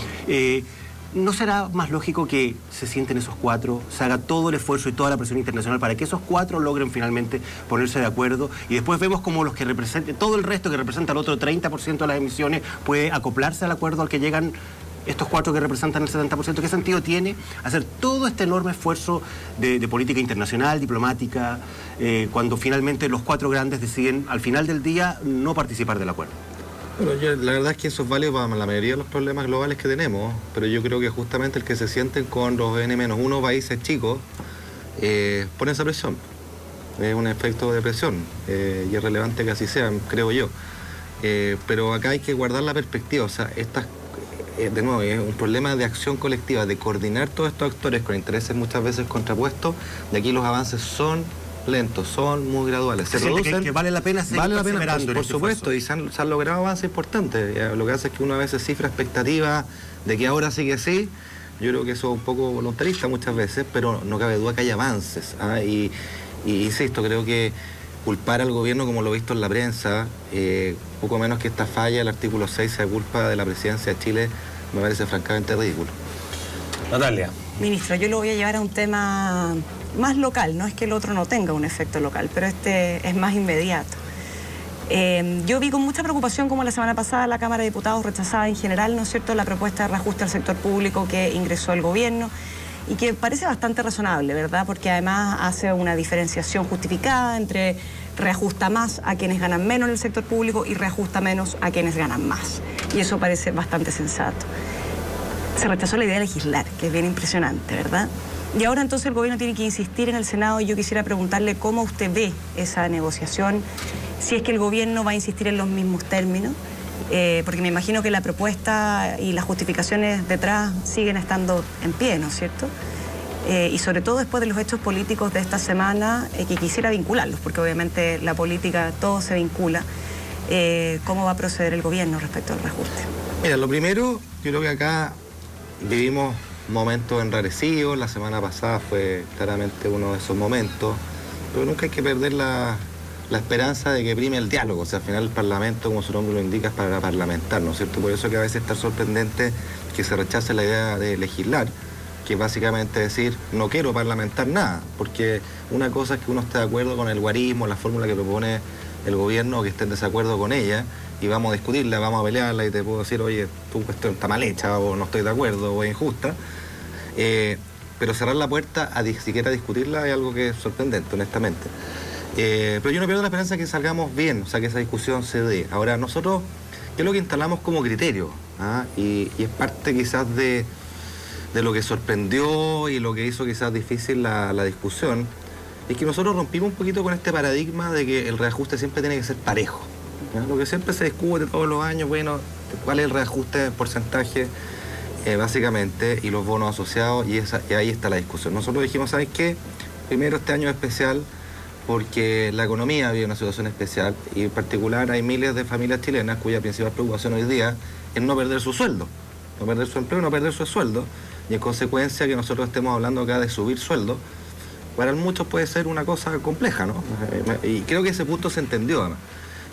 ¿No será más lógico que se sienten esos 4, se haga todo el esfuerzo y toda la presión internacional para que esos 4 logren finalmente ponerse de acuerdo, y después vemos como los que representen, todo el resto que representa el otro 30% de las emisiones puede acoplarse al acuerdo al que llegan estos 4 que representan el 70%, ¿qué sentido tiene hacer todo este enorme esfuerzo de política internacional, diplomática, cuando finalmente los 4 grandes deciden al final del día no participar del acuerdo? Bueno, la verdad es que eso es válido para la mayoría de los problemas globales que tenemos, pero yo creo que justamente el que se sienten con los N-1 países chicos pone esa presión. Es un efecto de presión y es relevante que así sea, creo yo. Pero acá hay que guardar la perspectiva, o sea, de nuevo, es un problema de acción colectiva, de coordinar todos estos actores con intereses muchas veces contrapuestos. De aquí los avances son lentos, son muy graduales. Se producen, que vale la pena seguir perseverando, por supuesto, y se han logrado avances importantes. Lo que hace es que uno a veces cifra expectativas de que ahora sí que sí. Yo creo que eso es un poco voluntarista muchas veces, pero no cabe duda que hay avances. Y insisto, creo que culpar al gobierno, como lo he visto en la prensa, poco menos que esta falla, el artículo 6 sea culpa de la presidencia de Chile, me parece francamente ridículo. Natalia. Ministro, yo lo voy a llevar a un tema más local, no es que el otro no tenga un efecto local, pero este es más inmediato. Yo vi con mucha preocupación como la semana pasada la Cámara de Diputados rechazaba en general, ¿no es cierto?, la propuesta de reajuste al sector público que ingresó el gobierno y que parece bastante razonable, ¿verdad?, porque además hace una diferenciación justificada entre reajusta más a quienes ganan menos en el sector público y reajusta menos a quienes ganan más. Y eso parece bastante sensato. Se rechazó la idea de legislar, que es bien impresionante, ¿verdad? Y ahora entonces el gobierno tiene que insistir en el Senado y yo quisiera preguntarle cómo usted ve esa negociación, si es que el gobierno va a insistir en los mismos términos, porque me imagino que la propuesta y las justificaciones detrás siguen estando en pie, ¿no es cierto? Y sobre todo después de los hechos políticos de esta semana, que quisiera vincularlos, porque obviamente la política, todo se vincula. ¿Cómo va a proceder el gobierno respecto al reajuste? Mira, lo primero, yo creo que acá vivimos momentos enrarecidos, la semana pasada fue claramente uno de esos momentos, pero nunca hay que perder la esperanza de que prime el diálogo, o sea, al final el Parlamento, como su nombre lo indica, es para parlamentar, ¿no es cierto? Por eso que a veces está sorprendente que se rechace la idea de legislar, que básicamente decir, no quiero parlamentar nada, porque una cosa es que uno esté de acuerdo con el guarismo, la fórmula que propone el gobierno, o que esté en desacuerdo con ella, y vamos a discutirla, vamos a pelearla, y te puedo decir, oye, tu cuestión está mal hecha, o no estoy de acuerdo, o es injusta, pero cerrar la puerta a siquiera discutirla es algo que es sorprendente, honestamente. Pero yo no pierdo la esperanza de que salgamos bien, o sea, que esa discusión se dé. Ahora, nosotros, ¿qué es lo que instalamos como criterio? Y es parte quizás de lo que sorprendió y lo que hizo quizás difícil la discusión, es que nosotros rompimos un poquito con este paradigma de que el reajuste siempre tiene que ser parejo. Lo que siempre se discute todos los años, bueno, cuál es el reajuste en porcentaje, básicamente, y los bonos asociados, y ahí está la discusión. Nosotros dijimos, ¿sabes qué? Primero, este año es especial porque la economía vive una situación especial, y en particular hay miles de familias chilenas cuya principal preocupación hoy día es no perder su sueldo, no perder su empleo, no perder su sueldo, y en consecuencia que nosotros estemos hablando acá de subir sueldo, para muchos puede ser una cosa compleja, ¿no? Y creo que ese punto se entendió, además.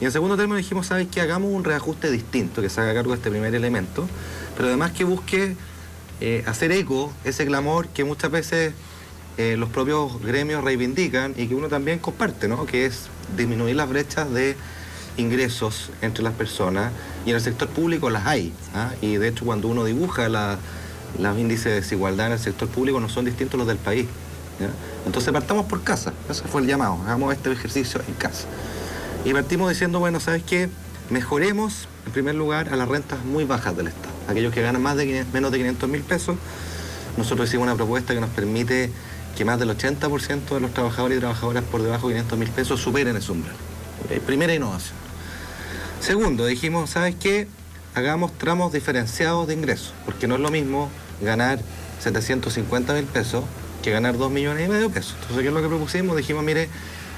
Y en segundo término dijimos, ¿sabes qué? Hagamos un reajuste distinto, que se haga cargo de este primer elemento, pero además que busque hacer eco ese clamor que muchas veces los propios gremios reivindican y que uno también comparte, ¿no? Que es disminuir las brechas de ingresos entre las personas, y en el sector público las hay, y de hecho cuando uno dibuja los índices de desigualdad en el sector público no son distintos los del país, ¿ya? Entonces partamos por casa, ese fue el llamado, hagamos este ejercicio en casa. Y partimos diciendo, bueno, ¿sabes qué? Mejoremos, en primer lugar, a las rentas muy bajas del Estado. Aquellos que ganan menos de 500.000 pesos, nosotros hicimos una propuesta que nos permite que más del 80% de los trabajadores y trabajadoras por debajo de 500.000 pesos superen ese umbral. Primera innovación. Segundo, dijimos, ¿sabes qué? Hagamos tramos diferenciados de ingresos, porque no es lo mismo ganar 750.000 pesos que ganar 2,5 millones de pesos. Entonces, ¿qué es lo que propusimos? Dijimos, mire,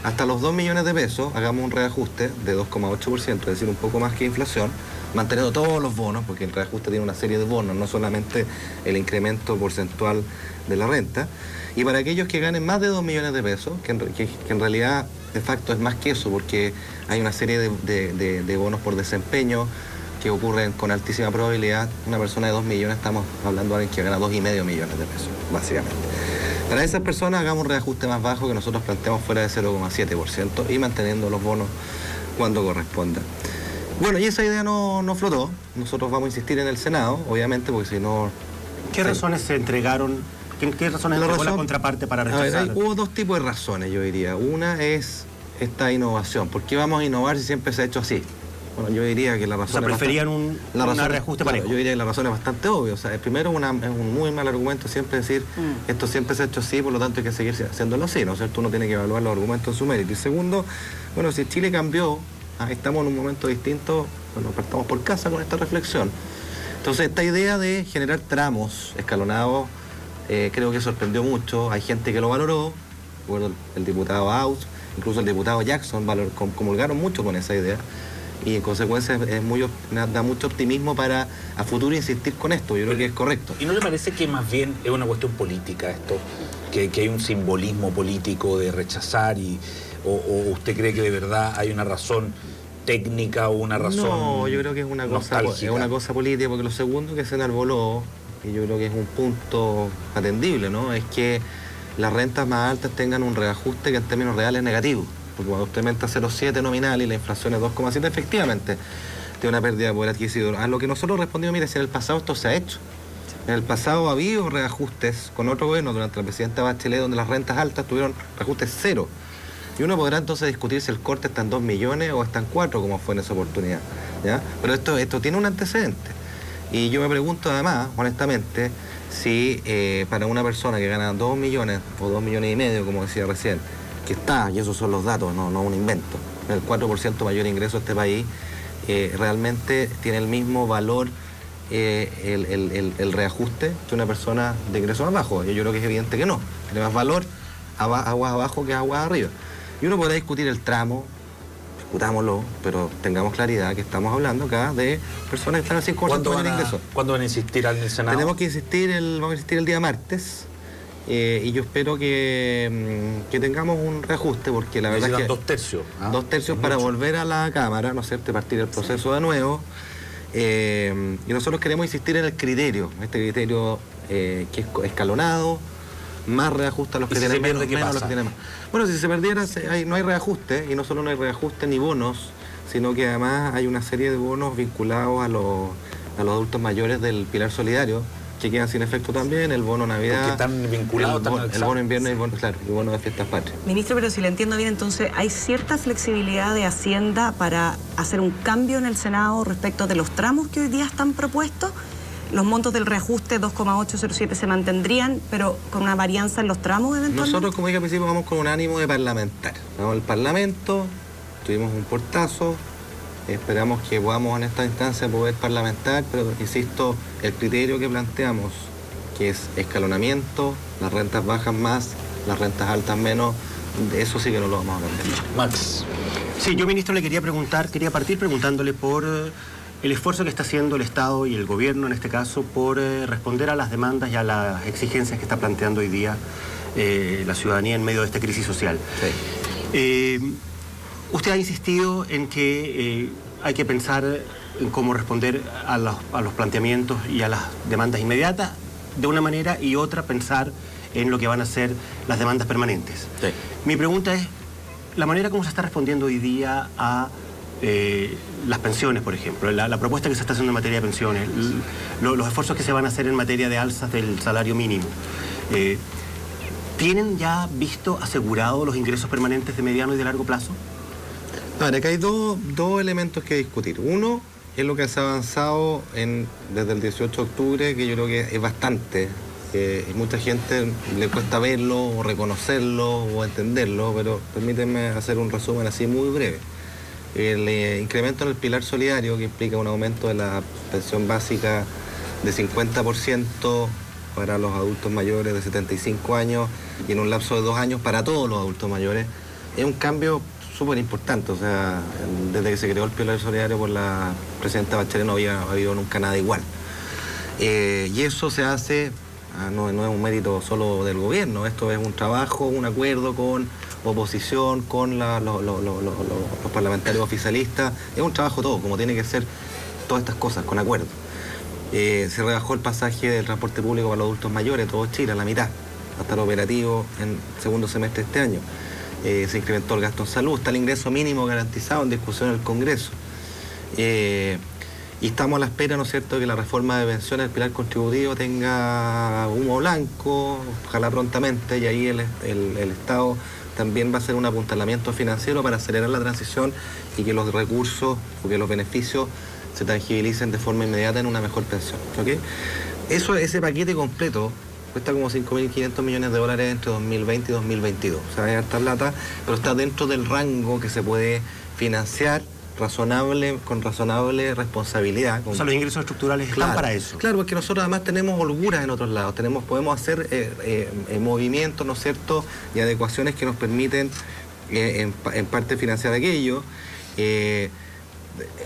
hasta los 2 millones de pesos hagamos un reajuste de 2,8%, es decir, un poco más que inflación, manteniendo todos los bonos, porque el reajuste tiene una serie de bonos, no solamente el incremento porcentual de la renta. Y para aquellos que ganen más de 2 millones de pesos, que en realidad de facto es más que eso, porque hay una serie de bonos por desempeño que ocurren con altísima probabilidad. Una persona de 2 millones, estamos hablando de alguien que gana 2,5 millones de pesos, básicamente. Para esas personas hagamos un reajuste más bajo que nosotros planteamos fuera de 0,7% y manteniendo los bonos cuando corresponda. Bueno, y esa idea no flotó. Nosotros vamos a insistir en el Senado, obviamente, porque si no... ¿Qué razones se entregaron? ¿Qué razones entregó la contraparte para rechazar? Hubo dos tipos de razones, yo diría. Una es esta innovación. ¿Por qué vamos a innovar si siempre se ha hecho así? Bueno, yo diría que la razón... O sea, preferían un reajuste parejo. Yo diría que la razón es bastante obvia. O sea, el primero es un muy mal argumento siempre decir esto siempre se ha hecho así, por lo tanto hay que seguir haciéndolo así, ¿no es cierto? Uno tiene que evaluar los argumentos en su mérito. Y segundo, bueno, si Chile cambió, estamos en un momento distinto, bueno, partamos por casa con esta reflexión. Entonces, esta idea de generar tramos escalonados creo que sorprendió mucho. Hay gente que lo valoró, bueno, el diputado Aus, incluso el diputado Jackson comulgaron mucho con esa idea. Y en consecuencia da mucho optimismo para a futuro insistir con esto. Yo creo que es correcto. ¿Y no le parece que más bien es una cuestión política esto? Que hay un simbolismo político de rechazar o usted cree que de verdad hay una razón técnica o una razón No, yo creo que es una cosa política, porque lo segundo que se enarboló, y yo creo que es un punto atendible, ¿no? Es que las rentas más altas tengan un reajuste que en términos reales es negativo. Porque cuando usted aumenta 0,7 nominal y la inflación es 2,7, efectivamente tiene una pérdida de poder adquisitivo. A lo que nosotros respondimos, mire, si en el pasado esto se ha hecho. En el pasado ha habido reajustes con otro gobierno durante la presidenta Bachelet, donde las rentas altas tuvieron reajustes cero. Y uno podrá entonces discutir si el corte está en 2 millones o está en 4, como fue en esa oportunidad, ¿ya? Pero esto tiene un antecedente. Y yo me pregunto además, honestamente, si para una persona que gana 2 millones o 2 millones y medio, como decía recién, que está, y esos son los datos, no un invento, el 4% mayor ingreso de este país, realmente tiene el mismo valor el reajuste que una persona de ingreso más bajo. Yo creo que es evidente que no. Tiene más valor aguas abajo que aguas arriba. Y uno podrá discutir el tramo, discutámoslo, pero tengamos claridad que estamos hablando acá de personas que están así con el ingreso. ¿Cuándo van a insistir al Senado? Tenemos que vamos a insistir el día martes. Y yo espero que tengamos un reajuste, porque la verdad es que... 2 tercios. 2 tercios para volver a la Cámara, ¿no es cierto?, partir el proceso de nuevo. Y nosotros queremos insistir en el criterio, este criterio que es escalonado, más reajusta a los que tienen menos, menos a los que tienen más. Bueno, si se perdiera, no hay reajuste, y no solo no hay reajuste ni bonos, sino que además hay una serie de bonos vinculados a los adultos mayores del Pilar Solidario, que quedan sin efecto también, el bono Navidad. Porque están vinculados el bono invierno y el bono de fiestas patrias. Ministro, pero si le entiendo bien, entonces hay cierta flexibilidad de Hacienda para hacer un cambio en el Senado respecto de los tramos que hoy día están propuestos. Los montos del reajuste 2,807 se mantendrían, pero con una varianza en los tramos eventualmente. Nosotros, como dije al principio, vamos con un ánimo de parlamentar. Vamos al Parlamento, tuvimos un portazo. Esperamos que podamos en esta instancia poder parlamentar, pero insisto, el criterio que planteamos, que es escalonamiento, las rentas bajas más, las rentas altas menos, eso sí que no lo vamos a cambiar. Max. Sí, yo, ministro, le quería partir preguntándole por el esfuerzo que está haciendo el Estado y el Gobierno, en este caso, por responder a las demandas y a las exigencias que está planteando hoy día la ciudadanía en medio de esta crisis social. Sí. Usted ha insistido en que hay que pensar en cómo responder a los planteamientos y a las demandas inmediatas de una manera, y otra pensar en lo que van a ser las demandas permanentes. Sí. Mi pregunta es, la manera como se está respondiendo hoy día a las pensiones, por ejemplo, la propuesta que se está haciendo en materia de pensiones, los esfuerzos que se van a hacer en materia de alzas del salario mínimo. ¿Tienen ya visto asegurados los ingresos permanentes de mediano y de largo plazo? Acá hay dos elementos que discutir. Uno es lo que se ha avanzado desde el 18 de octubre, que yo creo que es bastante. Mucha gente le cuesta verlo, o reconocerlo, o entenderlo, pero permítanme hacer un resumen así muy breve. El incremento en el pilar solidario, que implica un aumento de la pensión básica de 50% para los adultos mayores de 75 años y en un lapso de 2 años para todos los adultos mayores, es un cambio súper importante. O sea, desde que se creó el pilar solidario por la presidenta Bachelet no había habido nunca nada igual. Y eso se hace, no es un mérito solo del gobierno, esto es un trabajo, un acuerdo con oposición, con los parlamentarios oficialistas, es un trabajo todo, como tiene que ser todas estas cosas, con acuerdo. Se rebajó el pasaje del transporte público para los adultos mayores, todo Chile, a la mitad, va a estar operativo en segundo semestre de este año. Se incrementó el gasto en salud, está el ingreso mínimo garantizado en discusión en el Congreso. Y estamos a la espera, ¿no es cierto?, que la reforma de pensiones, el pilar contributivo, tenga humo blanco, ojalá prontamente, y ahí el Estado también va a hacer un apuntalamiento financiero para acelerar la transición y que los recursos o que los beneficios se tangibilicen de forma inmediata en una mejor pensión. ¿Okay? Ese paquete completo cuesta como 5.500 millones de dólares entre 2020 y 2022. O sea, hay harta plata, pero está dentro del rango que se puede financiar con razonable responsabilidad. O sea, los ingresos estructurales están para eso. Claro, porque nosotros además tenemos holguras en otros lados, podemos hacer movimientos, ¿no es cierto?, y adecuaciones que nos permiten en parte financiar aquello,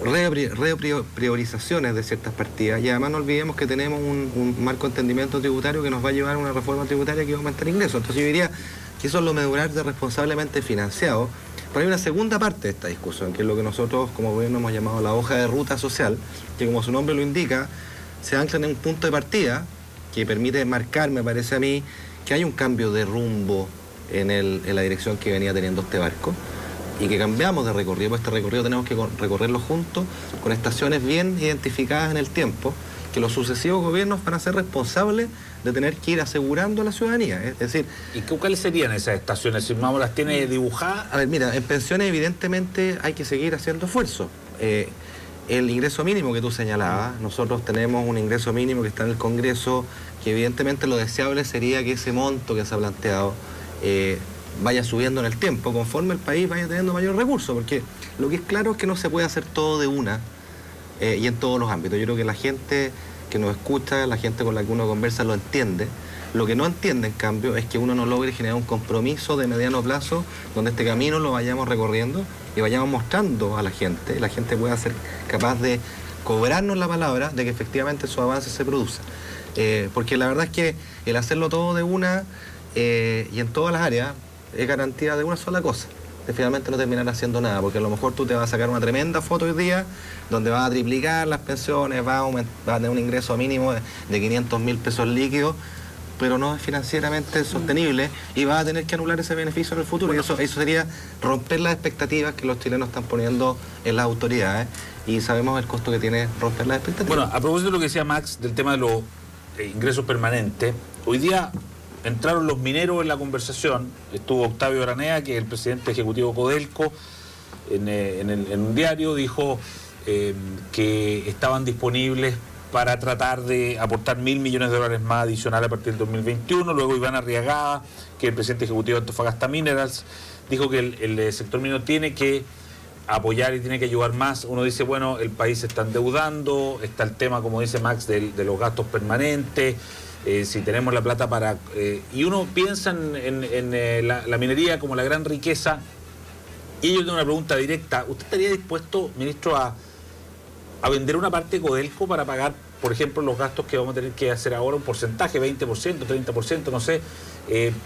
repriorizaciones de ciertas partidas, y además no olvidemos que tenemos un marco de entendimiento tributario que nos va a llevar a una reforma tributaria que va a aumentar ingresos. Entonces yo diría que eso es lo medular de responsablemente financiado. Pero hay una segunda parte de esta discusión, que es lo que nosotros como gobierno hemos llamado la hoja de ruta social, que como su nombre lo indica, se ancla en un punto de partida que permite marcar, me parece a mí, que hay un cambio de rumbo en la dirección que venía teniendo este barco y que cambiamos de recorrido, pues este recorrido tenemos que recorrerlo juntos, con estaciones bien identificadas en el tiempo, que los sucesivos gobiernos van a ser responsables de tener que ir asegurando a la ciudadanía. Es decir... ¿Y cuáles serían esas estaciones? Si Mamo las tiene dibujadas. A ver, mira, en pensiones evidentemente hay que seguir haciendo esfuerzo. El ingreso mínimo que tú señalabas, nosotros tenemos un ingreso mínimo que está en el Congreso, que evidentemente lo deseable sería que ese monto que se ha planteado vaya subiendo en el tiempo, conforme el país vaya teniendo mayor recursos, porque lo que es claro es que no se puede hacer todo de una y en todos los ámbitos. Yo creo que la gente que nos escucha, la gente con la que uno conversa lo entiende. Lo que no entiende, en cambio, es que uno no logre generar un compromiso de mediano plazo donde este camino lo vayamos recorriendo y vayamos mostrando a la gente pueda ser capaz de cobrarnos la palabra de que efectivamente esos avances se producen. Porque la verdad es que el hacerlo todo de una y en todas las áreas es garantía de una sola cosa, de finalmente no terminar haciendo nada, porque a lo mejor tú te vas a sacar una tremenda foto hoy día donde vas a triplicar las pensiones, vas a tener un ingreso mínimo de 500.000 pesos líquidos, pero no es financieramente sostenible y vas a tener que anular ese beneficio en el futuro. Bueno, y eso sería romper las expectativas que los chilenos están poniendo en las autoridades, y sabemos el costo que tiene romper las expectativas. Bueno, a propósito de lo que decía Max del tema de los ingresos permanentes, hoy día entraron los mineros en la conversación. Estuvo Octavio Aranea, que es el presidente ejecutivo Codelco, en un diario dijo que estaban disponibles para tratar de aportar 1.000 millones de dólares más adicionales a partir del 2021. Luego Iván Arriagada, que es el presidente ejecutivo de Antofagasta Minerals, dijo que el sector minero tiene que apoyar y tiene que ayudar más. Uno dice, bueno, el país se está endeudando, está el tema, como dice Max, de los gastos permanentes, si tenemos la plata para... y uno piensa en la minería como la gran riqueza, y yo tengo una pregunta directa. ¿Usted estaría dispuesto, ministro, a vender una parte de Codelco para pagar, por ejemplo, los gastos que vamos a tener que hacer ahora, un porcentaje, 20%, 30%, no sé,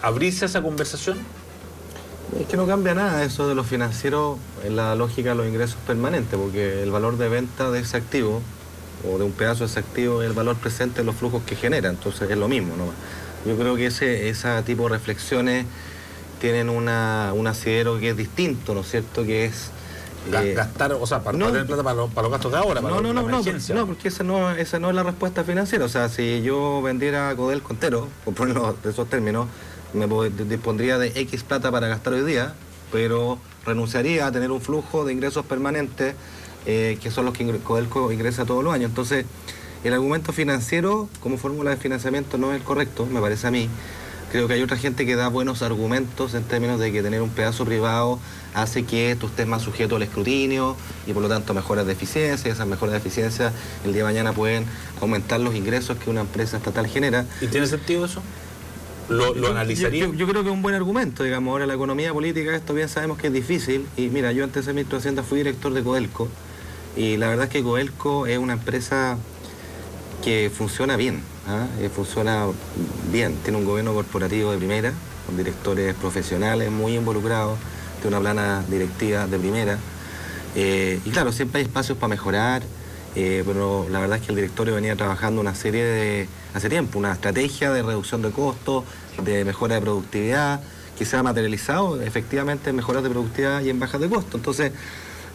abrirse a esa conversación? Es que no cambia nada eso de lo financiero en la lógica de los ingresos permanentes, porque el valor de venta de ese activo o de un pedazo de ese activo es el valor presente de los flujos que genera, entonces es lo mismo, ¿no? Yo creo que ese tipo de reflexiones tienen un asidero que es distinto, ¿no es cierto?, que es... gastar, o sea, para tener plata para los gastos de ahora, para la emergencia. No, porque esa no es la respuesta financiera. O sea, si yo vendiera Codelco entero, por ponerlo de esos términos, me dispondría de X plata para gastar hoy día, pero renunciaría a tener un flujo de ingresos permanentes que son los que Codelco ingresa todos los años. Entonces, el argumento financiero como fórmula de financiamiento no es el correcto, me parece a mí. Creo que hay otra gente que da buenos argumentos en términos de que tener un pedazo privado hace que tú estés más sujeto al escrutinio y por lo tanto mejoras de eficiencia, y esas mejoras de eficiencia el día de mañana pueden aumentar los ingresos que una empresa estatal genera. ¿Y tiene sentido eso? ¿Lo analizaría? Yo creo que es un buen argumento, digamos. Ahora la economía política, esto bien sabemos que es difícil, y mira, yo antes de ser ministro de Hacienda fui director de Codelco, y la verdad es que Codelco es una empresa que funciona bien. Funciona bien, tiene un gobierno corporativo de primera, con directores profesionales muy involucrados, tiene una plana directiva de primera, y claro, siempre hay espacios para mejorar, pero la verdad es que el directorio venía trabajando hace tiempo, una estrategia de reducción de costos, de mejora de productividad, que se ha materializado efectivamente en mejoras de productividad y en bajas de costo. Entonces,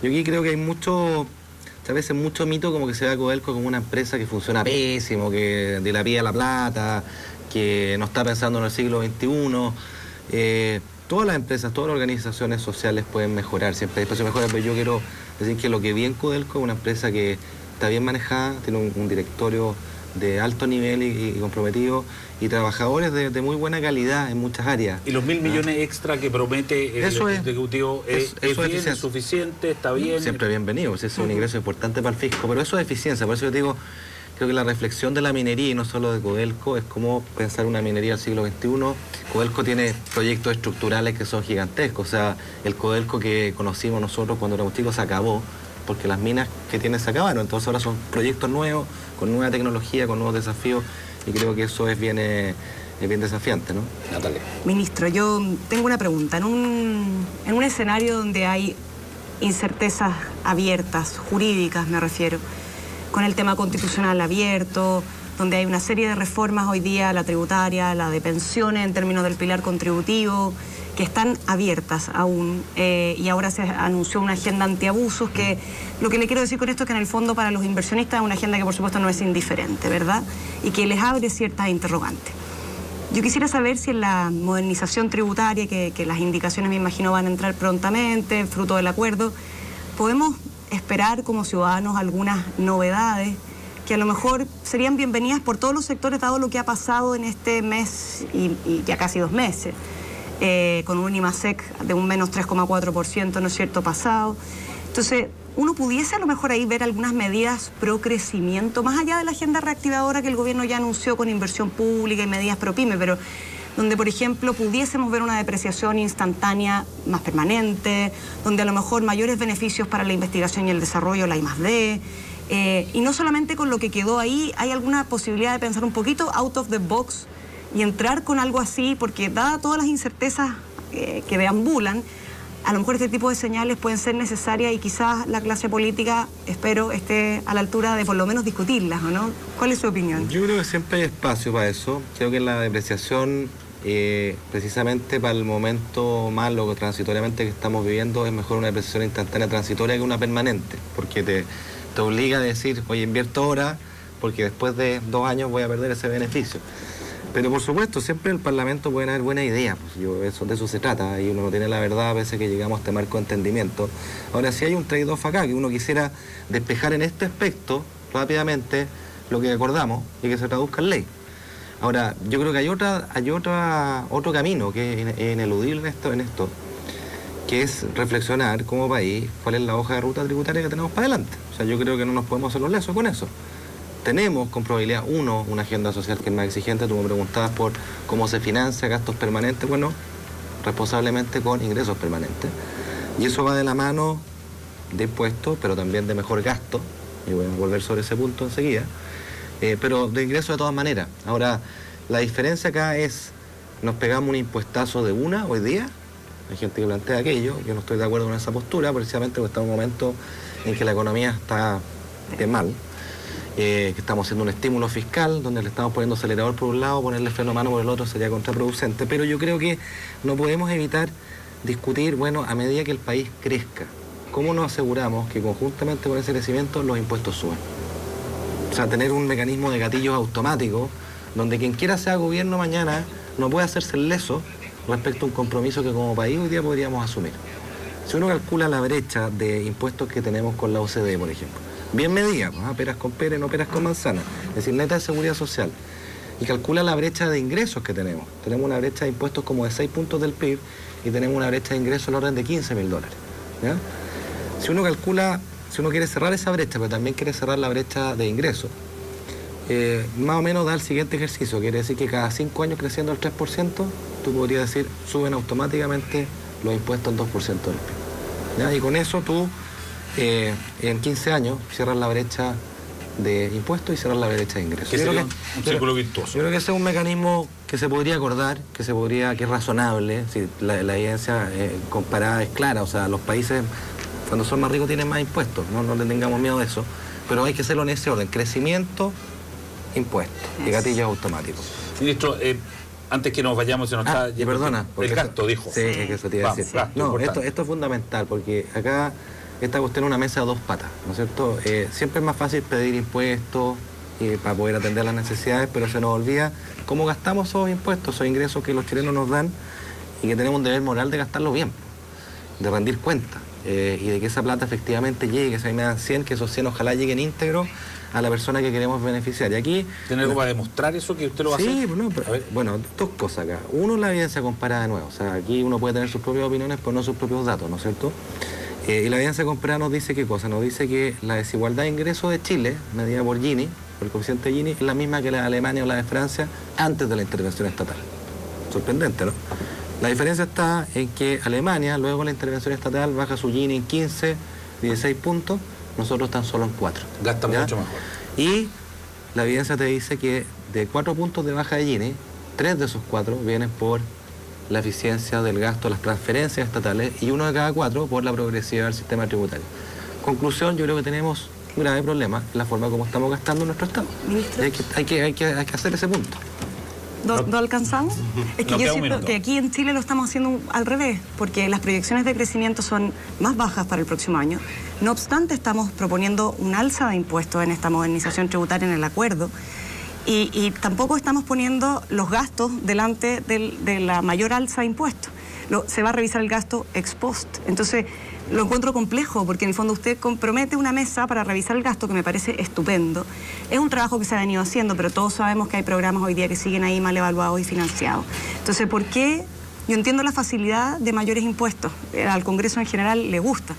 yo aquí creo que hay mucho... O a veces mucho mito como que se ve a Codelco como una empresa que funciona pésimo, que dilapida la plata, que no está pensando en el siglo XXI. Todas las empresas, todas las organizaciones sociales pueden mejorar, siempre hay espacio de mejora, pero yo quiero decir que lo que vi en Codelco es una empresa que está bien manejada, tiene un directorio de alto nivel y comprometido, y trabajadores de muy buena calidad en muchas áreas. ¿Y los 1.000 millones extra que promete el Ejecutivo es bien, es suficiente, está bien? Siempre bienvenido, pues es un ingreso importante para el fisco, pero eso es eficiencia. Por eso yo digo, creo que la reflexión de la minería, y no solo de Codelco, es cómo pensar una minería del siglo XXI. Codelco tiene proyectos estructurales que son gigantescos, o sea, el Codelco que conocimos nosotros cuando éramos chicos se acabó, porque las minas que tiene se acabaron, entonces ahora son proyectos nuevos, con nueva tecnología, con nuevos desafíos, y creo que eso es bien desafiante, ¿no? Natalia. Ministro, yo tengo una pregunta. En un escenario donde hay incertezas abiertas, jurídicas me refiero, con el tema constitucional abierto, donde hay una serie de reformas hoy día, la tributaria, la de pensiones en términos del pilar contributivo, que están abiertas aún, y ahora se anunció una agenda antiabusos, que lo que le quiero decir con esto es que en el fondo para los inversionistas es una agenda que por supuesto no es indiferente, ¿verdad? Y que les abre ciertas interrogantes. Yo quisiera saber si en la modernización tributaria, que las indicaciones me imagino van a entrar prontamente, fruto del acuerdo, podemos esperar como ciudadanos algunas novedades que a lo mejor serían bienvenidas por todos los sectores, dado lo que ha pasado en este mes y ya casi 2 meses. Con un IMASEC de un menos 3,4%, ¿no es cierto?, pasado. Entonces, uno pudiese a lo mejor ahí ver algunas medidas pro crecimiento, más allá de la agenda reactivadora que el gobierno ya anunció con inversión pública y medidas pro pyme, pero donde, por ejemplo, pudiésemos ver una depreciación instantánea más permanente, donde a lo mejor mayores beneficios para la investigación y el desarrollo, la I+D. Y no solamente con lo que quedó ahí, hay alguna posibilidad de pensar un poquito out of the box y entrar con algo así, porque dadas todas las incertezas que deambulan, a lo mejor este tipo de señales pueden ser necesarias y quizás la clase política, espero, esté a la altura de por lo menos discutirlas, ¿o no? ¿Cuál es su opinión? Yo creo que siempre hay espacio para eso. Creo que la depreciación, precisamente para el momento malo o transitoriamente que estamos viviendo, es mejor una depreciación instantánea transitoria que una permanente, porque te obliga a decir, oye, invierto ahora, porque después de 2 años voy a perder ese beneficio. Pero por supuesto, siempre en el Parlamento pueden haber buenas ideas, pues de eso se trata, y uno no tiene la verdad a veces que llegamos a este marco de entendimiento. Ahora, si hay un trade-off acá, que uno quisiera despejar en este aspecto rápidamente lo que acordamos y que se traduzca en ley. Ahora, yo creo que hay otro camino que es ineludible en esto, que es reflexionar como país cuál es la hoja de ruta tributaria que tenemos para adelante. O sea, yo creo que no nos podemos hacer los lesos con eso. Tenemos con probabilidad, una agenda social que es más exigente. Tú me preguntabas por cómo se financia gastos permanentes. Bueno, responsablemente con ingresos permanentes. Y eso va de la mano de impuestos, pero también de mejor gasto. Y voy a volver sobre ese punto enseguida. Pero de ingresos de todas maneras. Ahora, la diferencia acá es, nos pegamos un impuestazo de una hoy día. Hay gente que plantea aquello. Yo no estoy de acuerdo con esa postura, precisamente porque está en un momento en que la economía está de mal. Que estamos haciendo un estímulo fiscal donde le estamos poniendo acelerador por un lado, ponerle freno a mano por el otro sería contraproducente, pero yo creo que no podemos evitar discutir, bueno, a medida que el país crezca, ¿cómo nos aseguramos que conjuntamente con ese crecimiento los impuestos suben? O sea, tener un mecanismo de gatillos automáticos donde quien quiera sea gobierno mañana no puede hacerse el leso respecto a un compromiso que como país hoy día podríamos asumir. Si uno calcula la brecha de impuestos que tenemos con la OCDE, por ejemplo, bien medida, peras con peras, no peras con manzanas, es decir, neta de seguridad social, y calcula la brecha de ingresos que tenemos. Tenemos una brecha de impuestos como de 6 puntos del PIB y tenemos una brecha de ingresos al orden de $15.000. ¿Ya? Si uno calcula, si uno quiere cerrar esa brecha, pero también quiere cerrar la brecha de ingresos, más o menos da el siguiente ejercicio. Quiere decir que cada 5 años creciendo el 3%, tú podrías decir, suben automáticamente los impuestos al 2% del PIB. ¿Ya? Y con eso tú, en 15 años, cierras la brecha de impuestos y cierras la brecha de ingresos. Que sería un círculo virtuoso. Yo creo que ese es un mecanismo que se podría acordar, que es razonable. Si la evidencia comparada es clara, o sea, los países cuando son más ricos tienen más impuestos, no le tengamos miedo de eso, pero hay que hacerlo en ese orden: crecimiento, impuestos y gatillos automáticos. Ministro, antes que nos vayamos, se nos está... Perdona. El gasto, dijo. Sí, es que eso te iba a decir. Gasto, no, esto es fundamental, porque acá esta cuestión es una mesa de dos patas, ¿no es cierto? Siempre es más fácil pedir impuestos para poder atender las necesidades, pero se nos olvida cómo gastamos esos impuestos, esos ingresos que los chilenos nos dan y que tenemos un deber moral de gastarlo bien, de rendir cuentas y de que esa plata efectivamente llegue, que si a mí me dan 100, que esos 100 ojalá lleguen íntegros a la persona que queremos beneficiar. Y aquí... ¿Tiene algo para demostrar eso que usted lo va a hacer? Sí, bueno, dos cosas acá. Uno, la evidencia comparada de nuevo. O sea, aquí uno puede tener sus propias opiniones, pero no sus propios datos, ¿no es cierto? Y la evidencia comparada nos dice qué cosa. Nos dice que la desigualdad de ingresos de Chile, medida por Gini, por el coeficiente de Gini, es la misma que la de Alemania o la de Francia antes de la intervención estatal. Sorprendente, ¿no? La diferencia está en que Alemania, luego de la intervención estatal, baja su Gini en 15, 16 puntos, nosotros tan solo en 4. Gasta mucho mejor. Y la evidencia te dice que de 4 puntos de baja de Gini, 3 de esos 4 vienen por la eficiencia del gasto, las transferencias estatales, y 1 de cada 4 por la progresividad del sistema tributario. Conclusión, yo creo que tenemos un grave problema en la forma como estamos gastando nuestro Estado. Ministro. Hay que hacer ese punto. ¿No alcanzamos? Es que yo siento que aquí en Chile lo estamos haciendo al revés, porque las proyecciones de crecimiento son más bajas para el próximo año. No obstante, estamos proponiendo un alza de impuestos en esta modernización tributaria en el acuerdo y tampoco estamos poniendo los gastos delante de la mayor alza de impuestos. Se va a revisar el gasto ex post. Entonces, lo encuentro complejo, porque en el fondo usted compromete una mesa para revisar el gasto, que me parece estupendo. Es un trabajo que se ha venido haciendo, pero todos sabemos que hay programas hoy día que siguen ahí mal evaluados y financiados. Entonces, ¿por qué? Yo entiendo la facilidad de mayores impuestos. Al Congreso en general le gusta,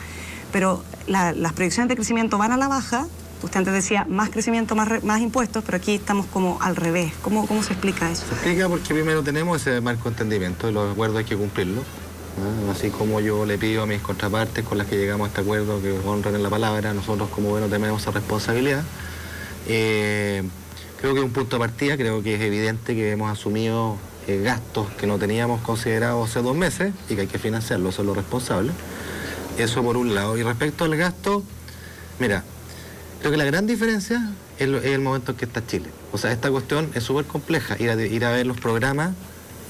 pero las proyecciones de crecimiento van a la baja. Usted antes decía más crecimiento, más impuestos, pero aquí estamos como al revés. ¿Cómo se explica eso? Se explica porque primero tenemos ese marco de entendimiento y los acuerdos hay que cumplirlos. Así como yo le pido a mis contrapartes con las que llegamos a este acuerdo que honren en la palabra, nosotros como gobierno tenemos esa responsabilidad. Creo que es un punto de partida, creo que es evidente que hemos asumido gastos que no teníamos considerados hace 2 meses y que hay que financiarlo, eso es lo responsable. Eso por un lado. Y respecto al gasto, mira, creo que la gran diferencia es el momento en que está Chile. O sea, esta cuestión es súper compleja, ir a ver los programas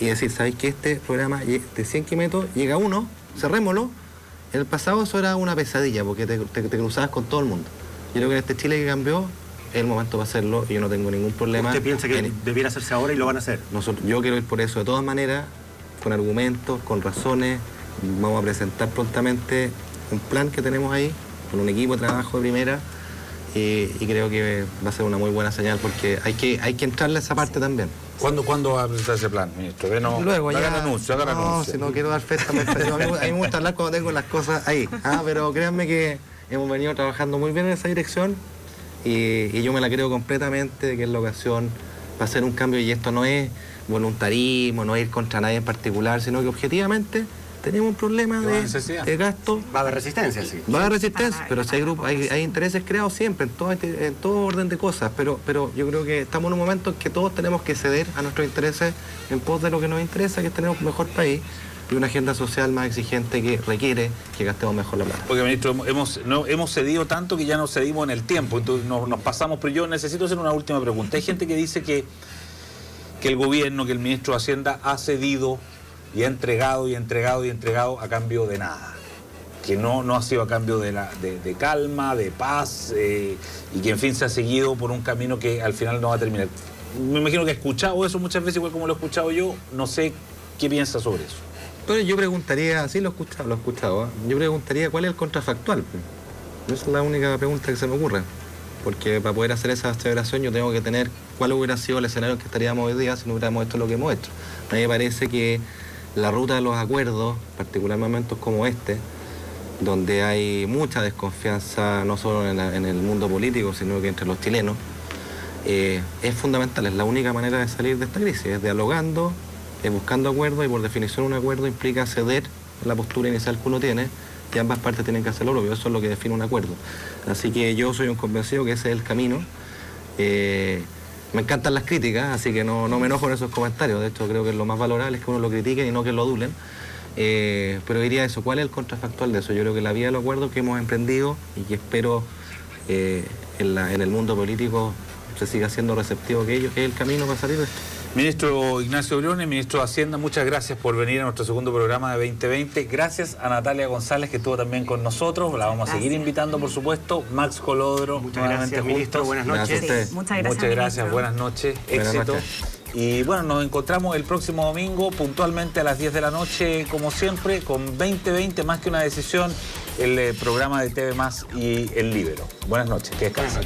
y decir, ¿sabéis que este programa de 100 kilómetros llega uno, cerrémoslo? En el pasado eso era una pesadilla porque te cruzabas con todo el mundo. Yo creo que en este Chile que cambió es el momento para hacerlo y yo no tengo ningún problema. ¿Usted piensa que debiera hacerse ahora y lo van a hacer? Yo quiero ir por eso de todas maneras, con argumentos, con razones. Vamos a presentar prontamente un plan que tenemos ahí, con un equipo de trabajo de primera. Y creo que va a ser una muy buena señal porque hay que entrarle a esa parte también. ¿Cuándo va a presentar ese plan, ministro? Luego ya. Haga el anuncio. No, si no quiero dar fecha, a mí me gusta hablar cuando tengo las cosas ahí. Pero créanme que hemos venido trabajando muy bien en esa dirección y yo me la creo completamente que es la ocasión para hacer un cambio y esto no es voluntarismo, no es ir contra nadie en particular, sino que objetivamente tenemos un problema de gasto. Va a haber resistencia, sí. Va a haber resistencia, pero si hay grupos, hay intereses creados siempre, en todo orden de cosas, pero yo creo que estamos en un momento en que todos tenemos que ceder a nuestros intereses en pos de lo que nos interesa, que es tener un mejor país y una agenda social más exigente que requiere que gastemos mejor la plata. Porque, ministro, hemos cedido tanto que ya nos cedimos en el tiempo, entonces nos pasamos, pero yo necesito hacer una última pregunta. Hay gente que dice que el gobierno, que el ministro de Hacienda ha cedido y ha entregado a cambio de nada, que no ha sido a cambio de calma, de paz, y que en fin se ha seguido por un camino que al final no va a terminar. Me imagino que ha escuchado eso muchas veces, igual como lo he escuchado yo, no sé qué piensa sobre eso. Entonces yo preguntaría, sí lo he escuchado, yo preguntaría cuál es el contrafactual. Esa es la única pregunta que se me ocurre, porque para poder hacer esa aseveración yo tengo que tener cuál hubiera sido el escenario en que estaríamos hoy día si no hubiéramos hecho lo que hemos hecho. A mí me parece que la ruta de los acuerdos, particularmente en momentos como este, donde hay mucha desconfianza no solo en el mundo político, sino que entre los chilenos, es fundamental, es la única manera de salir de esta crisis, es dialogando, es buscando acuerdos y por definición un acuerdo implica ceder la postura inicial que uno tiene y ambas partes tienen que hacerlo propio, eso es lo que define un acuerdo. Así que yo soy un convencido que ese es el camino. Me encantan las críticas, así que no me enojo en esos comentarios. De hecho, creo que lo más valorable es que uno lo critique y no que lo adulen. Pero diría eso, ¿cuál es el contrafactual de eso? Yo creo que la vía de los acuerdos que hemos emprendido y que espero en el mundo político se siga siendo receptivo que ellos, es el camino para salir de esto. Ministro Ignacio Briones, ministro de Hacienda, muchas gracias por venir a nuestro segundo programa de 2020. Gracias a Natalia González, que estuvo también con nosotros. La vamos a seguir invitando, por supuesto. Max Colodro, muchas gracias, ministro. Buenas noches. Sí, muchas gracias. Muchas gracias, buenas noches. Éxito. Y bueno, nos encontramos el próximo domingo, puntualmente a las 10 de la noche, como siempre, con 2020, más que una decisión, el programa de TV Más y El Líbero. Buenas noches, que descansen.